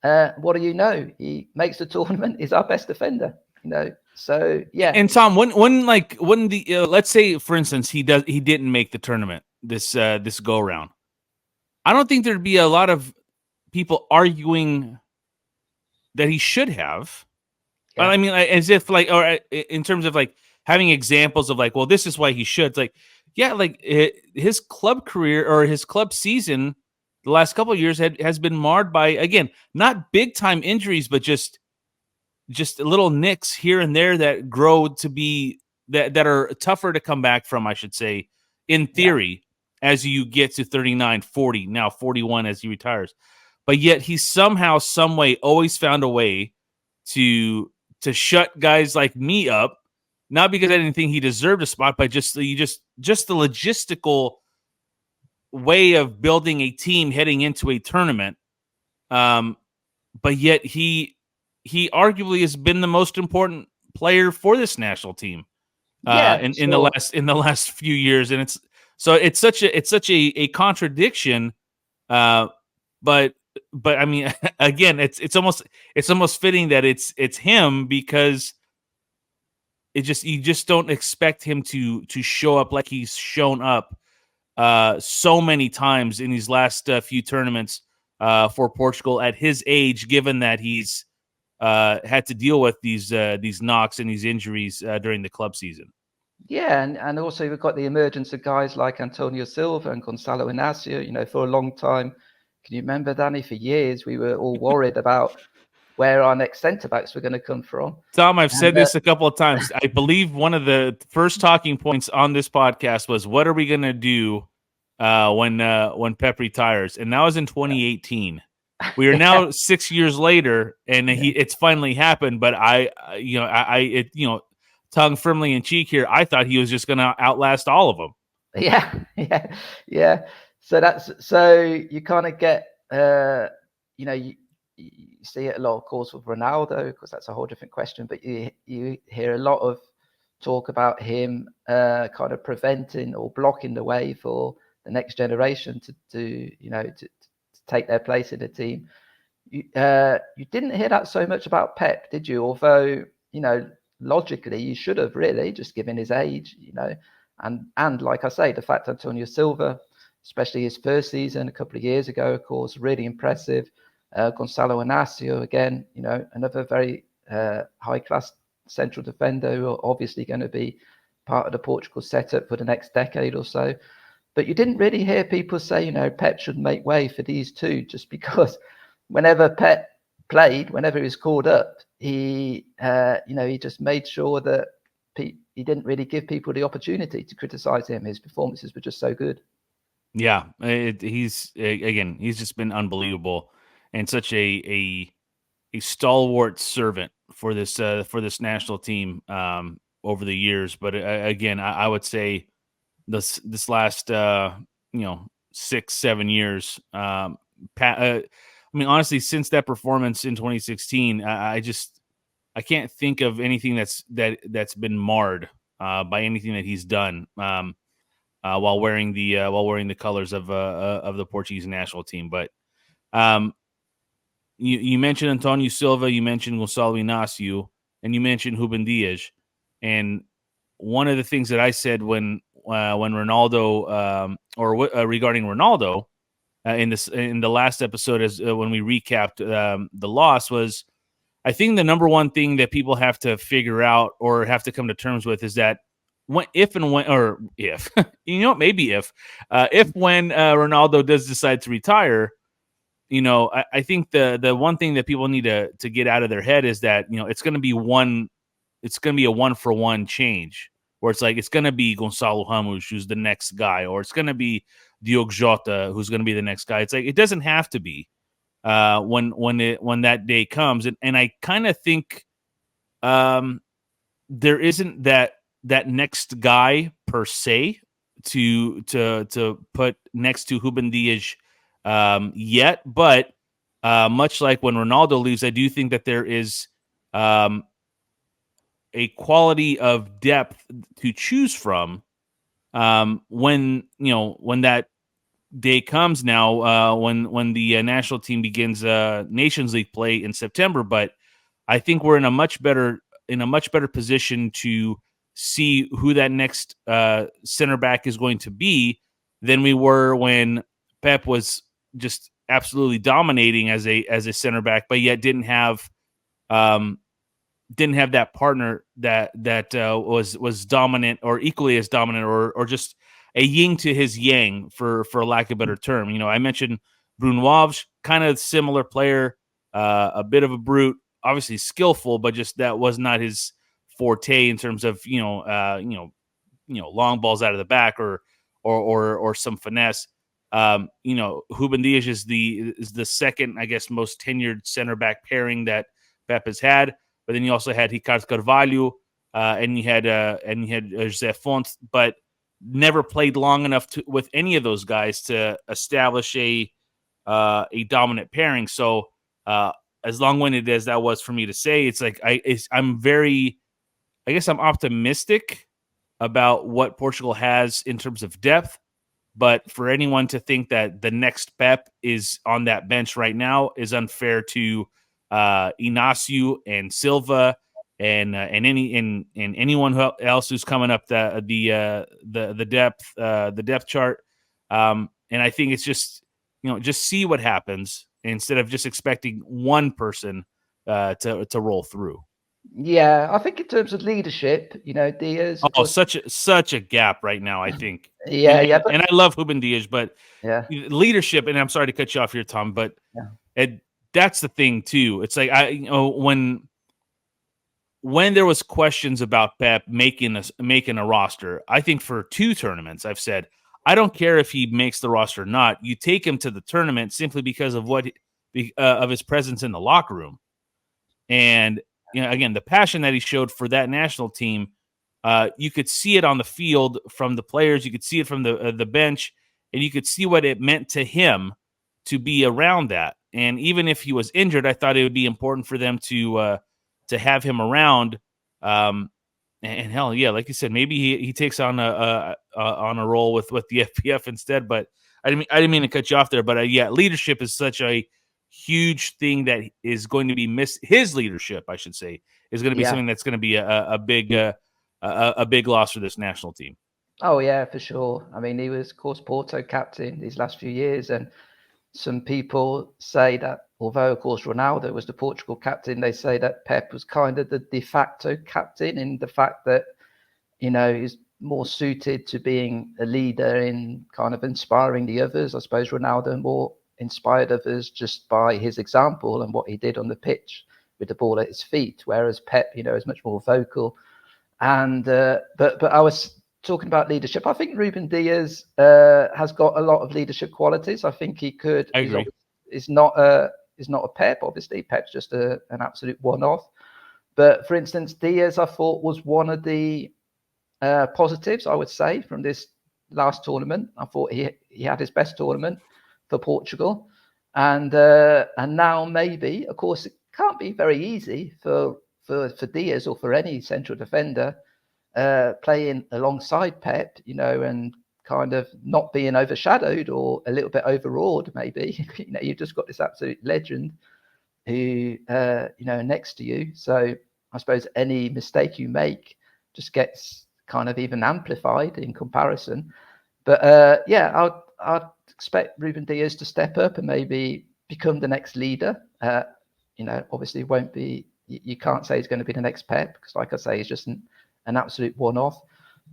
S6: What do you know? He makes the tournament. He's our best defender. So yeah.
S5: And Tom, when the let's say for instance he didn't make the tournament this go around, I don't think there'd be a lot of people arguing that he should have. Yeah. I mean, as if or in terms of having examples of well, this is why he should. It's his club career or his club season, the last couple of years has been marred by, again, not big time injuries, but just little nicks here and there that grow to be that are tougher to come back from, I should say, in theory, as you get to 39, 40, now 41 as he retires. But yet he somehow, some way, always found a way to shut guys like me up. Not because I didn't think he deserved a spot, but just the logistical way of building a team heading into a tournament. But yet he he arguably has been the most important player for this national team in the last few years, and it's such a contradiction. But I mean, again, it's almost fitting that it's him, because you just don't expect him to show up like he's shown up so many times in these last few tournaments for Portugal at his age, given that he's had to deal with these knocks and these injuries during the club season.
S6: Yeah, and also we've got the emergence of guys like Antonio Silva and Gonçalo Inácio. For a long time, can you remember, Danny? For years, we were all worried about where our next centre backs were going to come from.
S5: Tom, I've said this a couple of times. I believe one of the first talking points on this podcast was, what are we going to do when Pep retires? And that was in 2018. We are now 6 years later, and it's finally happened. But tongue firmly in cheek here, I thought he was just going to outlast all of them.
S6: Yeah. So you kind of get, you see it a lot, of course, with Ronaldo, because that's a whole different question. But you hear a lot of talk about him kind of preventing or blocking the way for the next generation to take their place in the team. You didn't hear that so much about Pep, did you? Although, logically, you should have, really, just given his age, and like I say, the fact Antonio Silva, especially his first season a couple of years ago, of course, really impressive. Gonçalo Inácio, again, another very high-class central defender who are obviously going to be part of the Portugal setup for the next decade or so. But you didn't really hear people say, Pep should make way for these two, just because whenever Pep played, whenever he was called up, he just made sure that he didn't really give people the opportunity to criticize him. His performances were just so good.
S5: Yeah, he's just been unbelievable, and such a stalwart servant for this national team over the years. But again, I would say this last 6-7 years, honestly, since that performance in 2016, I can't think of anything that's been marred by anything that he's done while wearing the colors of the Portuguese national team. But you mentioned Antonio Silva, you mentioned Gonçalo Inácio, and you mentioned Ruben Dias. And one of the things that I said when Ronaldo regarding Ronaldo in the last episode, when we recapped the loss, was, I think the number one thing that people have to figure out or have to come to terms with is that if when Ronaldo does decide to retire, I think the one thing that people need to get out of their head is that, it's going to be a 1-for-1 change, where it's like, it's going to be Gonçalo Ramos who's the next guy, or it's going to be Diogo Jota who's going to be the next guy. It's like, it doesn't have to be when that day comes. And I kind of think there isn't that next guy per se to put next to Ruben Dias yet, but much like when Ronaldo leaves, I do think that there is a quality of depth to choose from when that day comes now, when the national team begins Nations League play in September. But I think we're in a much better position to see who that next center back is going to be than we were when Pep was just absolutely dominating as a center back, but yet didn't have that partner that was dominant or equally as dominant, or just a yin to his yang, for lack of a better term. I mentioned Uzohms, kind of similar player, a bit of a brute, obviously skillful, but just that was not his forte in terms of long balls out of the back or some finesse. Ruben Dias is the second, I guess, most tenured center back pairing that Pep has had. But then you also had Ricardo Carvalho, and you had José Fonte, but never played long enough with any of those guys to establish a dominant pairing. So as long-winded as that was for me to say, it's like I'm optimistic about what Portugal has in terms of depth. But for anyone to think that the next Pep is on that bench right now is unfair to Inácio and Silva and anyone else who's coming up the depth chart. And I think it's just see what happens instead of just expecting one person to roll through.
S6: Yeah, I think in terms of leadership, Diaz.
S5: Oh, such a gap right now, I think.
S6: Yeah,
S5: and I love Ruben Diaz, but
S6: yeah,
S5: leadership. And I'm sorry to cut you off here, Tom, but that's the thing too. It's like when there was questions about Pep making a roster, I think for 2 tournaments, I've said I don't care if he makes the roster or not. You take him to the tournament simply because of of his presence in the locker room, and again, the passion that he showed for that national team. You could see it on the field from the players. You could see it from the bench, and you could see what it meant to him to be around that. And even if he was injured, I thought it would be important for them to have him around. And hell, yeah, like you said, maybe he takes on a role with the FPF instead. But I didn't mean to cut you off there. But leadership is such a huge thing that is going to be missed. His leadership, I should say, is going to be something that's going to be a big loss for this national team.
S6: Oh yeah, for sure. I mean, he was, of course, Porto captain these last few years, and some people say that although, of course, Ronaldo was the Portugal captain, they say that Pep was kind of the de facto captain in the fact that, he's more suited to being a leader in kind of inspiring the others. I suppose Ronaldo more inspired others just by his example and what he did on the pitch with the ball at his feet, whereas Pep, is much more vocal. And but I was talking about leadership. I think Ruben Diaz has got a lot of leadership qualities. I think he could.
S5: I agree.
S6: He's not a Pep. Obviously, Pep's just an absolute one-off. But for instance, Diaz, I thought, was one of the positives, I would say, from this last tournament. I thought he had his best tournament for Portugal, and now maybe, of course, it can't be very easy for Diaz or for any central defender playing alongside Pep, and kind of not being overshadowed or a little bit overawed, maybe. You've just got this absolute legend who, next to you. So I suppose any mistake you make just gets kind of even amplified in comparison. But I'd expect Ruben Diaz to step up and maybe become the next leader. Obviously won't be. You can't say he's going to be the next Pep because, like I say, he's just an absolute one-off.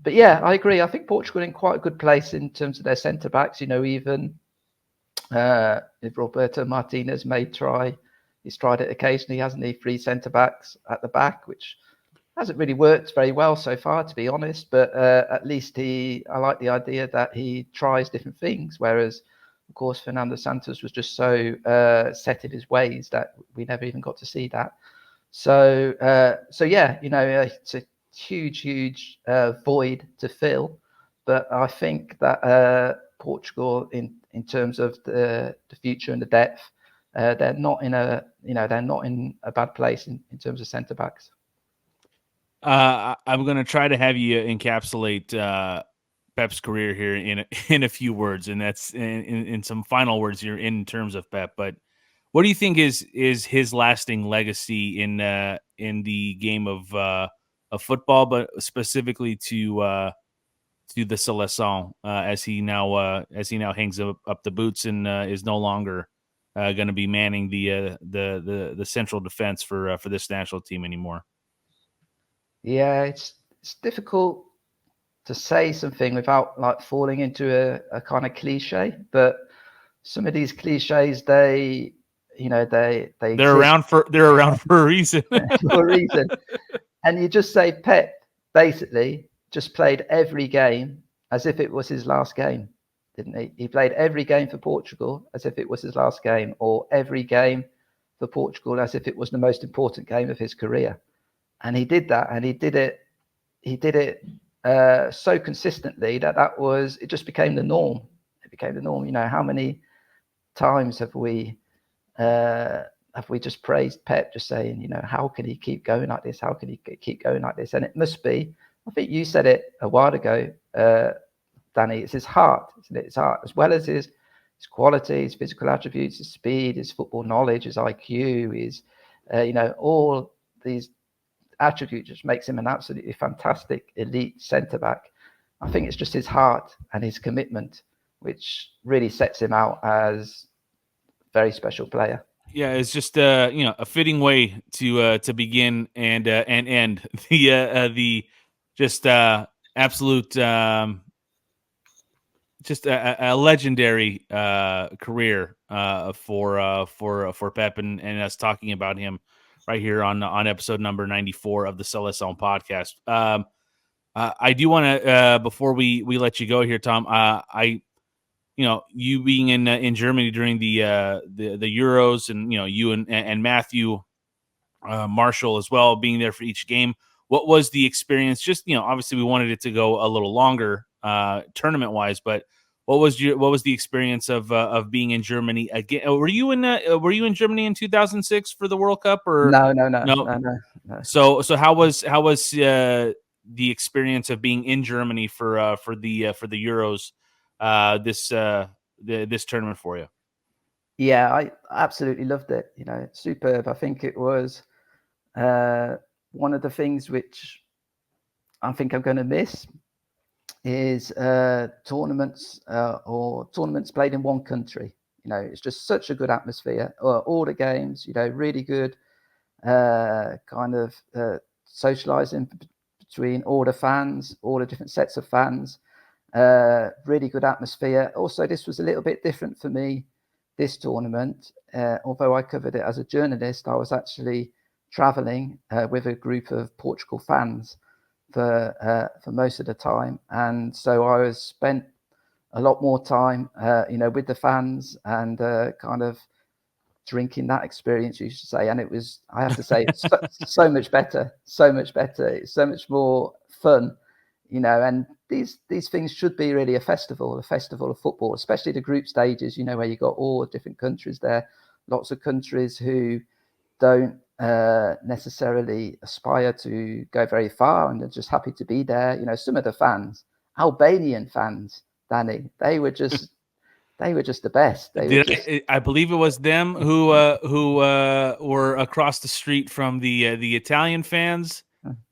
S6: But yeah, I agree. I think Portugal are in quite a good place in terms of their centre backs. Even if Roberto Martinez he's tried it occasionally, hasn't he? 3 centre backs at the back, which hasn't really worked very well so far, to be honest. But at least I like the idea that he tries different things. Whereas, of course, Fernando Santos was just so set in his ways that we never even got to see that. So yeah, it's a huge void to fill. But I think that Portugal, in terms of the future and the depth, they're not in a bad place in terms of centre backs.
S5: I'm going to try to have you encapsulate Pep's career here in a few words, and that's in some final words here in terms of Pep. But what do you think is his lasting legacy in the game of football, but specifically to the Seleção, as he now hangs up the boots and is no longer going to be manning the central defense for this national team anymore?
S6: Yeah, it's difficult to say something without falling into a kind of cliche, but some of these cliches, they're
S5: around for a reason.
S6: For a reason. And you just say Pep basically just played every game as if it was his last game, didn't he? He played every game for Portugal as if it was his last game, or every game for Portugal as if it was the most important game of his career. And he did that, and he did it so consistently that it just became the norm. It became the norm. How many times have we have we just praised Pep, just saying, how can he keep going like this? How can he keep going like this? And it must be, I think you said it a while ago, Danny, it's his heart, isn't it? His heart, as well as his quality, his physical attributes, his speed, his football knowledge, his IQ, his, all these attributes just makes him an absolutely fantastic elite centre-back. I think it's just his heart and his commitment, which really sets him out as a very special player.
S5: Yeah, it's just a fitting way to begin and end the just absolute just a legendary career for Pep, and us talking about him right here on episode number 94 of the Seleção podcast. I do want to before we let you go here, Tom. You being in Germany during the Euros, and you and Matthew Marshall as well being there for each game. What was the experience? Just obviously we wanted it to go a little longer tournament wise, but what was the experience of being in Germany again? Were you in Germany in 2006 for the World Cup or
S6: No.
S5: So how was the experience of being in Germany for the Euros this tournament for you?
S6: Yeah, I absolutely loved it. Superb. I think it was one of the things which I think I'm going to miss is tournaments or tournaments played in one country. It's just such a good atmosphere. All the games, really good kind of socializing between all the fans, all the different sets of fans. Really good atmosphere. Also, this was a little bit different for me, this tournament. Although I covered it as a journalist, I was actually traveling with a group of Portugal fans for most of the time. And so I was spent a lot more time, with the fans and kind of drinking that experience, you should say. And it was, I have to say, it's so much better. It's so much more fun, and these things should be really a festival of football, especially the group stages, where you got all different countries there, lots of countries who don't necessarily aspire to go very far and they're just happy to be there. Some of the fans, Albanian fans, Danny, they were just the best.
S5: I believe it was them who were across the street from the Italian fans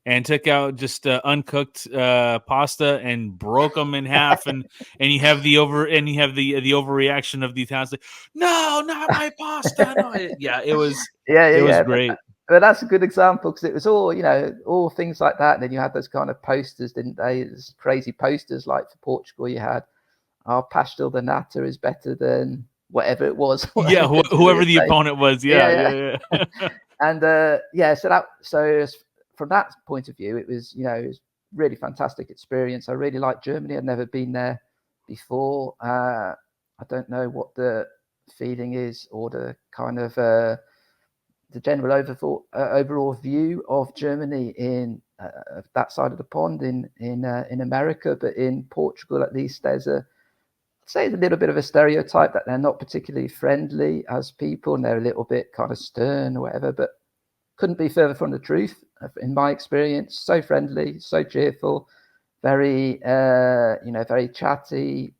S5: and took out just uncooked pasta and broke them in half, and you have the overreaction of the Italians, like, no, not my pasta. No. It was great.
S6: But that's a good example because it was all things like that. And then you had those kind of posters, didn't they? Those crazy posters, like for Portugal, you had our pastel de nata is better than whatever it was.
S5: Whoever the opponent was. Yeah.
S6: And so from that point of view, it was really fantastic experience. I really liked Germany. I'd never been there before. I don't know what the feeling is or the kind of the general overall view of Germany in that side of the pond in America, but in Portugal at least there's a little bit of a stereotype that they're not particularly friendly as people and they're a little bit kind of stern or whatever, but couldn't be further from the truth in my experience. So friendly, so cheerful, very very chatty,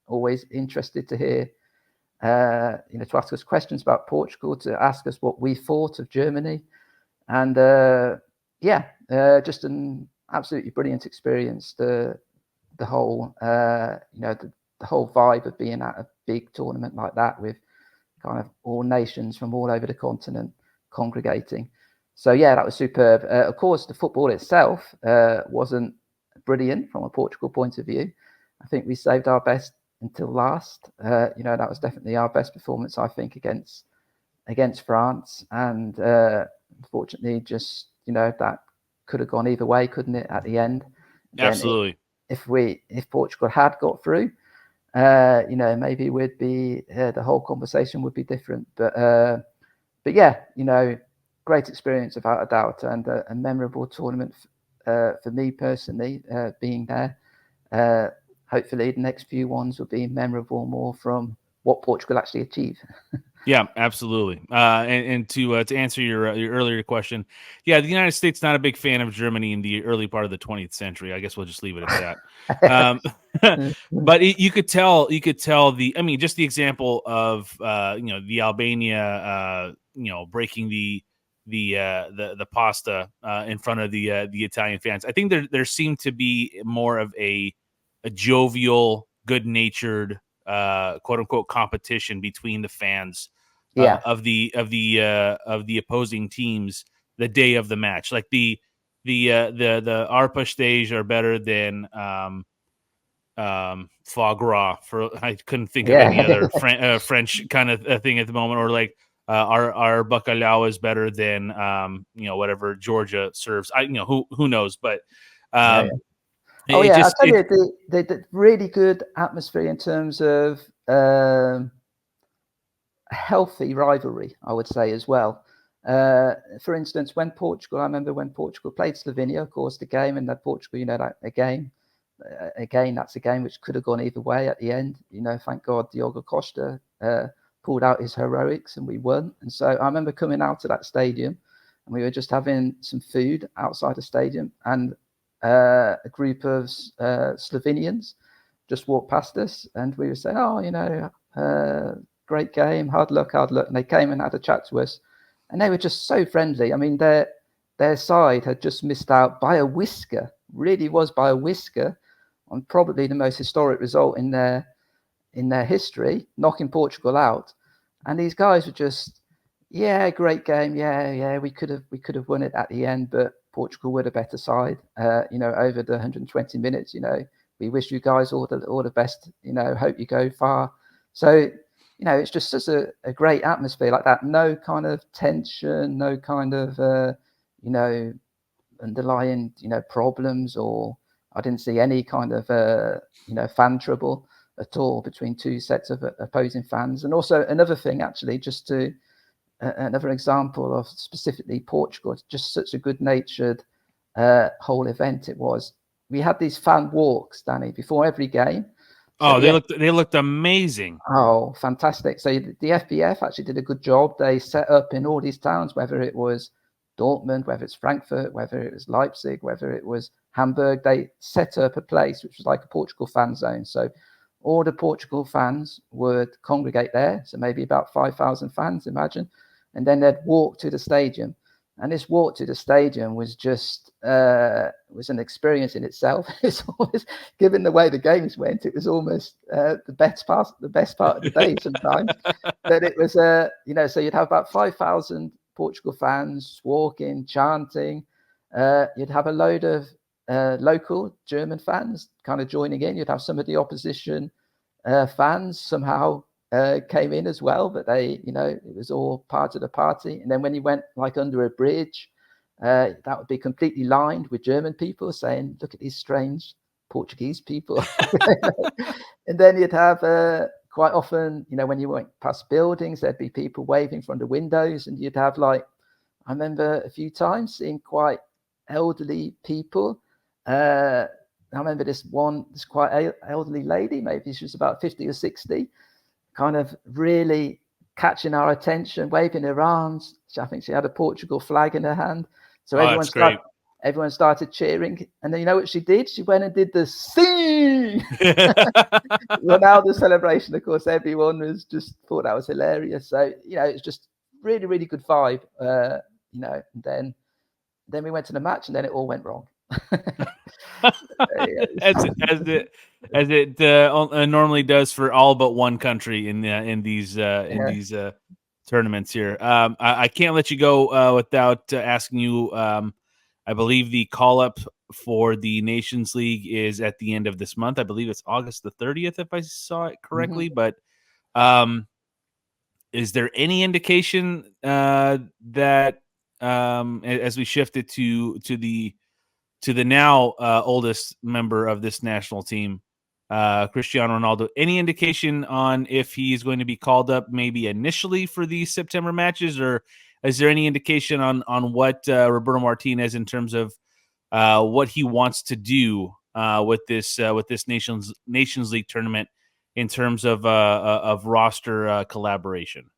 S6: always interested to hear to ask us questions about Portugal, to ask us what we thought of Germany, and just an absolutely brilliant experience. The whole the whole vibe of being at a big tournament like that with kind of all nations from all over the continent congregating. So that was superb. Of course, the football itself wasn't brilliant from a Portugal point of view. I think we saved our best until last. That was definitely our best performance, I think, against France. And unfortunately, just that could have gone either way, couldn't it? At the end,
S5: absolutely.
S6: If Portugal had got through, maybe we'd be the whole conversation would be different. But great experience without a doubt, and a memorable tournament for me personally, being there. Hopefully the next few ones will be memorable more from what Portugal actually achieved.
S5: Yeah, absolutely. And to answer your earlier question, yeah, the United States not a big fan of Germany in the early part of the 20th century. I guess we'll just leave it at that. But you could tell the. I mean, just the example of the Albania breaking the pasta in front of the Italian fans. I think there seemed to be more of a jovial, good natured quote unquote competition between the fans
S6: Yeah,
S5: of the opposing teams the day of the match. Like the Arpa stage are better than foie gras. For I couldn't think of any other French kind of thing at the moment, or like our bacalhau is better than whatever Georgia serves. Who knows, but
S6: Oh
S5: it
S6: yeah, I'll
S5: just
S6: tell you, the really good atmosphere in terms of healthy rivalry, I would say as well. For instance, when Portugal, I remember when Portugal played Slovenia, of course, the game, and that Portugal, that again, that's a game which could have gone either way at the end. Thank God Diogo Costa pulled out his heroics and we won. And so I remember coming out of that stadium and we were just having some food outside the stadium, and a group of Slovenians just walked past us and we were saying, great game, hard luck. And they came and had a chat to us, and they were just so friendly. I mean, their side had just missed out by a whisker, really was by a whisker, on probably the most historic result in their history, knocking Portugal out. And these guys were just, great game. Yeah, we could have won it at the end, but Portugal were the better side. Over the 120 minutes, we wish you guys all the best. Hope you go far. So, it's just such a great atmosphere like that. No kind of tension, no kind of underlying problems, or I didn't see any kind of fan trouble at all between two sets of opposing fans. And also another thing, actually, just to another example of specifically Portugal, just such a good-natured whole event it was. We had these fan walks, Danny, before every game. So
S5: they looked amazing.
S6: Oh, fantastic. So the FBF actually did a good job. They set up in all these towns, whether it was Dortmund, whether it's Frankfurt, whether it was Leipzig, whether it was Hamburg, they set up a place which was like a Portugal fan zone. So all the Portugal fans would congregate there. So maybe about 5,000 fans, imagine. And then they'd walk to the stadium. And this walk to the stadium was just was an experience in itself. It's always, given the way the games went, it was almost the best part of the day sometimes. But it was so you'd have about 5,000 Portugal fans walking, chanting. You'd have a load of local German fans kind of joining in. You'd have some of the opposition fans somehow came in as well, but they, it was all part of the party. And then when you went like under a bridge, that would be completely lined with German people saying, "Look at these strange Portuguese people." And then you'd have quite often, when you went past buildings, there'd be people waving from the windows, and you'd have I remember a few times seeing quite elderly people. I remember this quite elderly lady, maybe she was about 50 or 60, kind of really catching our attention, waving her arms. I think she had a Portugal flag in her hand. So everyone started cheering. And then you know what she did? She went and did the sing. Ronaldo celebration. Of course, everyone was just thought that was hilarious. So, it's just really, really good vibe. And then we went to the match, and then it all went wrong.
S5: as it normally does for all but one country in these tournaments here. I can't let you go without asking you. I believe the call up for the Nations League is at the end of this month. I believe it's August the 30th, if I saw it correctly. Mm-hmm. But is there any indication that as we shifted to the now oldest member of this national team, Cristiano Ronaldo, any indication on if he's going to be called up maybe initially for these September matches, or is there any indication on what Roberto Martinez in terms of what he wants to do with this Nations League tournament in terms of roster collaboration?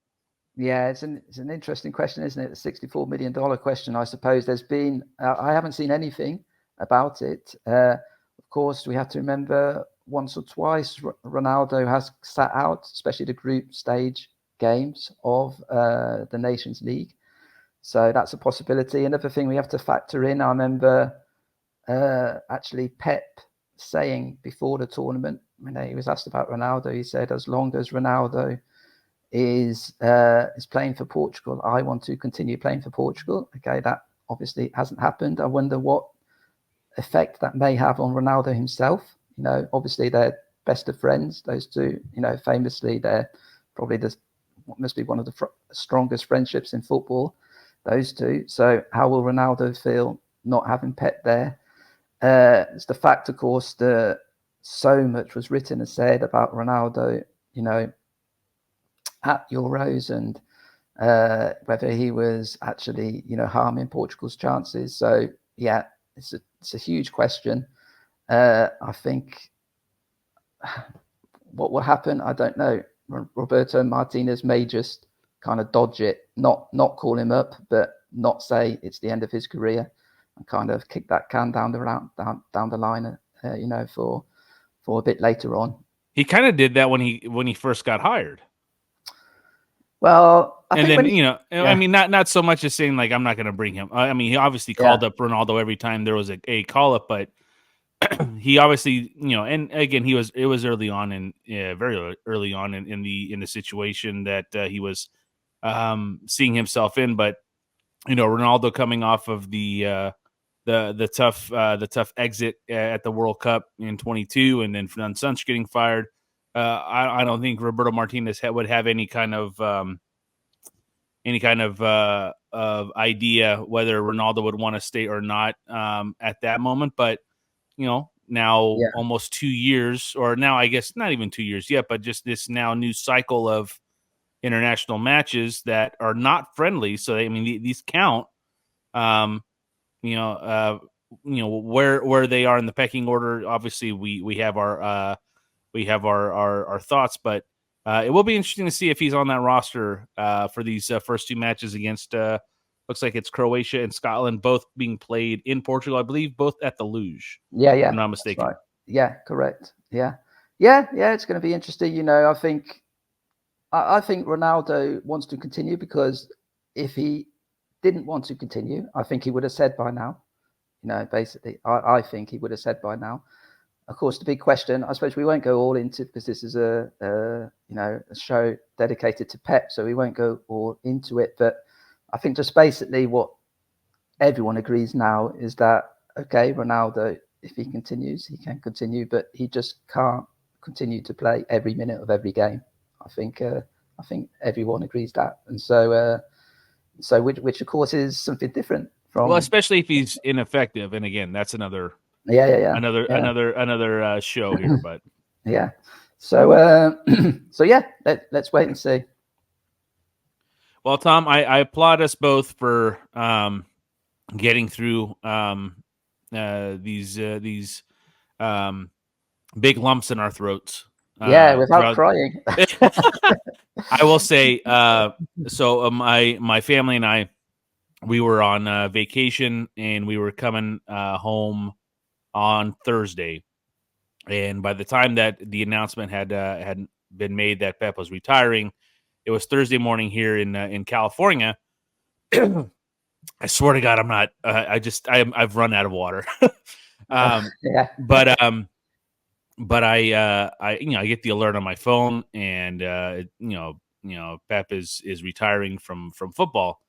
S6: Yeah, it's an interesting question, isn't it? The $64 million question. I suppose there's been, I haven't seen anything about it. Of course, we have to remember once or twice Ronaldo has sat out, especially the group stage games of the Nations League. So that's a possibility. Another thing we have to factor in, I remember actually Pep saying before the tournament, when he was asked about Ronaldo, he said, as long as Ronaldo is playing for Portugal, I want to continue playing for Portugal. Okay, that obviously hasn't happened. I wonder what effect that may have on Ronaldo himself. You know, obviously they're best of friends, those two. You know, famously they're probably must be one of the strongest friendships in football, those two. So how will Ronaldo feel not having Pep there? It's the fact, of course, that so much was written and said about Ronaldo, you know, at Euros, and whether he was actually, you know, harming Portugal's chances. So yeah, it's a huge question. I think what will happen, I don't know. Roberto Martinez may just kind of dodge it, not call him up, but not say it's the end of his career, and kind of kick that can down the line, you know, for a bit later on.
S5: He kind of did that when he first got hired.
S6: Well, I
S5: and
S6: think
S5: then, you know, yeah. I mean, not so much as saying like, I'm not going to bring him. I mean, he obviously called up Ronaldo every time there was a call up, but he obviously, you know, and again, it was early on, and very early on in the situation that he was seeing himself in. But, you know, Ronaldo coming off of the tough exit at the World Cup in 22, and then Fernando Santos getting fired. I don't think Roberto Martinez would have any kind of idea whether Ronaldo would want to stay or not at that moment. But, you know, now almost 2 years, or now I guess not even 2 years yet, but just this now new cycle of international matches that are not friendly. So I mean, these count. You know, where they are in the pecking order. Obviously, we have our thoughts, but it will be interesting to see if he's on that roster for these first two matches against. Looks like it's Croatia and Scotland, both being played in Portugal, I believe, both at the Luge.
S6: Yeah,
S5: if I'm not mistaken.
S6: Right. Yeah, correct. Yeah. It's going to be interesting. You know, I think Ronaldo wants to continue, because if he didn't want to continue, I think he would have said by now. You know, basically, I think he would have said by now. Of course, the big question, I suppose we won't go all into, because this is a show dedicated to Pep, so we won't go all into it. But I think just basically what everyone agrees now is that, okay, Ronaldo, if he continues, he can continue, but he just can't continue to play every minute of every game. I think everyone agrees that, and so which of course is something different from.
S5: Well, especially if he's ineffective, and again, that's another show here, but
S6: yeah. So let's wait and see.
S5: Well, Tom, I applaud us both for getting through these big lumps in our throats.
S6: Without crying.
S5: I will say, so my family and I, we were on vacation, and we were coming home on Thursday. And by the time that the announcement had been made that Pep was retiring, it was Thursday morning here in California. I swear to God, I'm not. I've run out of water. But I get the alert on my phone, and Pep is retiring from football,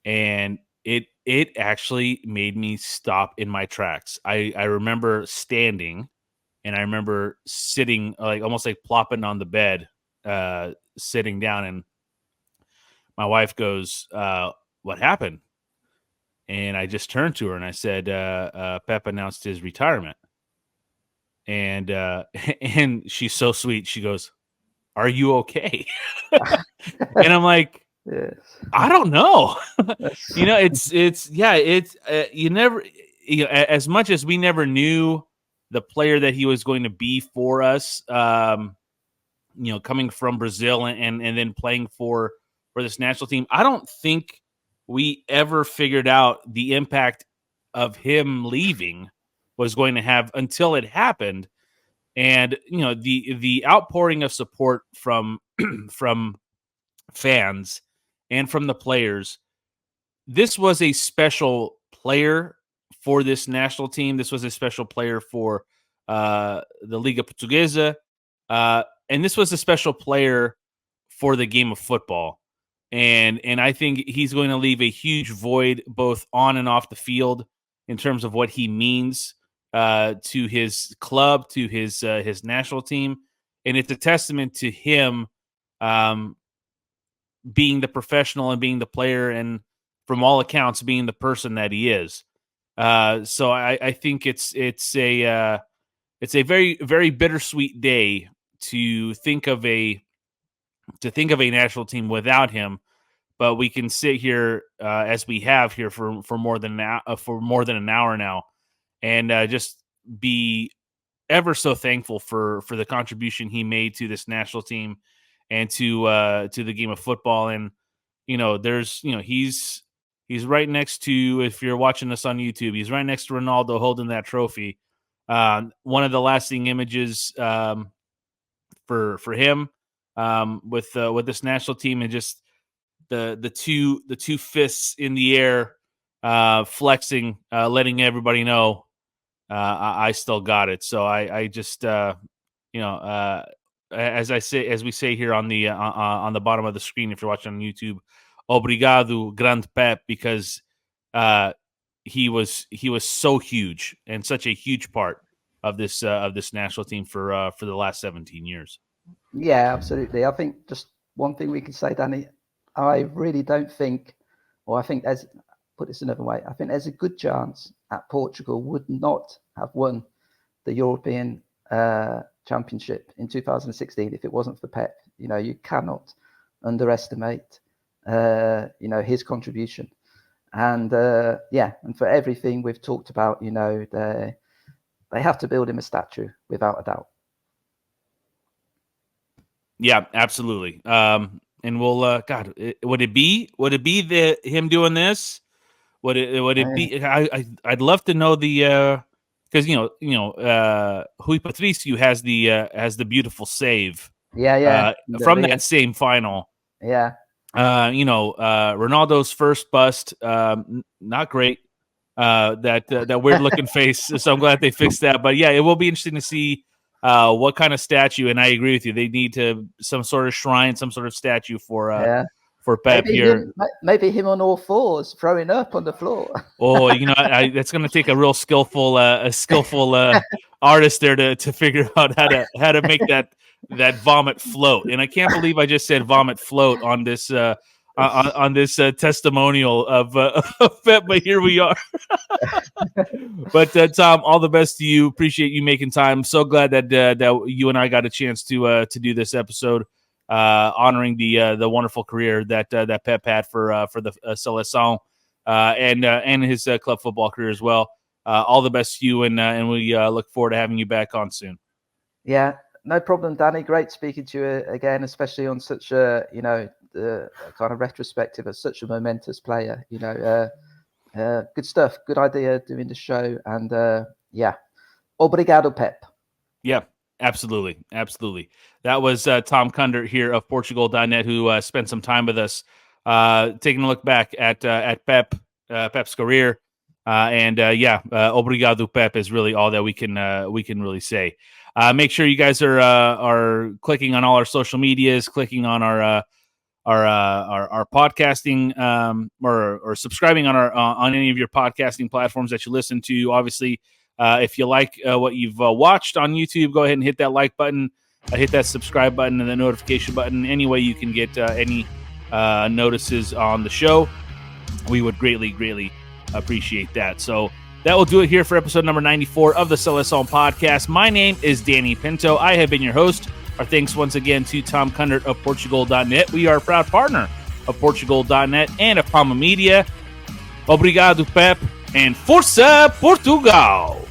S5: and it actually made me stop in my tracks. I remember standing, and I remember sitting, like almost like plopping on the bed, sitting down, and my wife goes, "What happened?" And I just turned to her and I said, Pep announced his retirement. And she's so sweet. She goes, "Are you okay?" And I'm like,
S6: yes.
S5: I don't know. You know, it's you never, as much as we never knew the player that he was going to be for us, coming from Brazil and then playing for for this national team. I don't think we ever figured out the impact of him leaving was going to have until it happened. And, the outpouring of support from from fans and from the players, this was a special player for this national team. This was a special player for the Liga Portuguesa. And this was a special player for the game of football. And I think he's going to leave a huge void both on and off the field in terms of what he means to his club, to his national team. And it's a testament to him being the professional and being the player and, from all accounts, being the person that he is. So I think it's a very, very bittersweet day to think of a national team without him. But we can sit here as we have here for more than an hour now, and just be ever so thankful for the contribution he made to this national team and to the game of football. And he's right next to, if you're watching us on YouTube, he's right next to Ronaldo holding that trophy. One of the lasting images for him with this national team, and just the two fists in the air, flexing, letting everybody know I still got it. So I just as we say here on the bottom of the screen, if you're watching on YouTube, Obrigado, Grande, Pepe, because he was so huge and such a huge part of this national team for the last 17 years.
S6: Yeah, absolutely. I think just one thing we can say, Danny, I really don't think, or I think put this another way, I think there's a good chance that Portugal would not have won the European Championship in 2016 if it wasn't for Pep. You cannot underestimate his contribution, and for everything we've talked about, they have to build him a statue without a doubt.
S5: Yeah, absolutely. And we'll God, would it be him doing this? Would it be? I'd love to know the because Rui Patricio has the beautiful save. From that same final.
S6: Yeah.
S5: Ronaldo's first bust, not great. That weird looking face. So I'm glad they fixed that. But yeah, it will be interesting to see what kind of statue. And I agree with you. They need some sort of shrine, some sort of statue for Pep here.
S6: Maybe him on all fours, throwing up on the floor.
S5: That's going to take a real skillful artist there to figure out how to make that vomit float. And I can't believe I just said vomit float on this testimonial of Pep, but here we are. But Tom, all the best to you. Appreciate you making time. So glad that you and I got a chance to do this episode, honoring the wonderful career that Pep had for the Seleção and his club football career as well. All the best to you, and we look forward to having you back on soon.
S6: Yeah, no problem, Danny. Great speaking to you again, especially on such a the kind of retrospective of such a momentous player. Good stuff. Good idea doing the show, and obrigado, Pep.
S5: Yeah, absolutely. That was Tom Kundert here of Portugal.net, who spent some time with us, taking a look back at Pep's career, obrigado, Pep is really all that we can really say. Make sure you guys are clicking on all our social medias, clicking on our podcasting, or subscribing on any of your podcasting platforms that you listen to. Obviously, if you like what you've watched on YouTube, go ahead and hit that like button, hit that subscribe button, and the notification button. Any way you can get any notices on the show, we would greatly appreciate that. So that will do it here for episode number 94 of the Seleção podcast. My name is Danny Pinto. I have been your host. Our thanks once again to Tom Kundert of Portugal.net. We are a proud partner of Portugal.net and of Palma Media. Obrigado, Pep, and Força Portugal!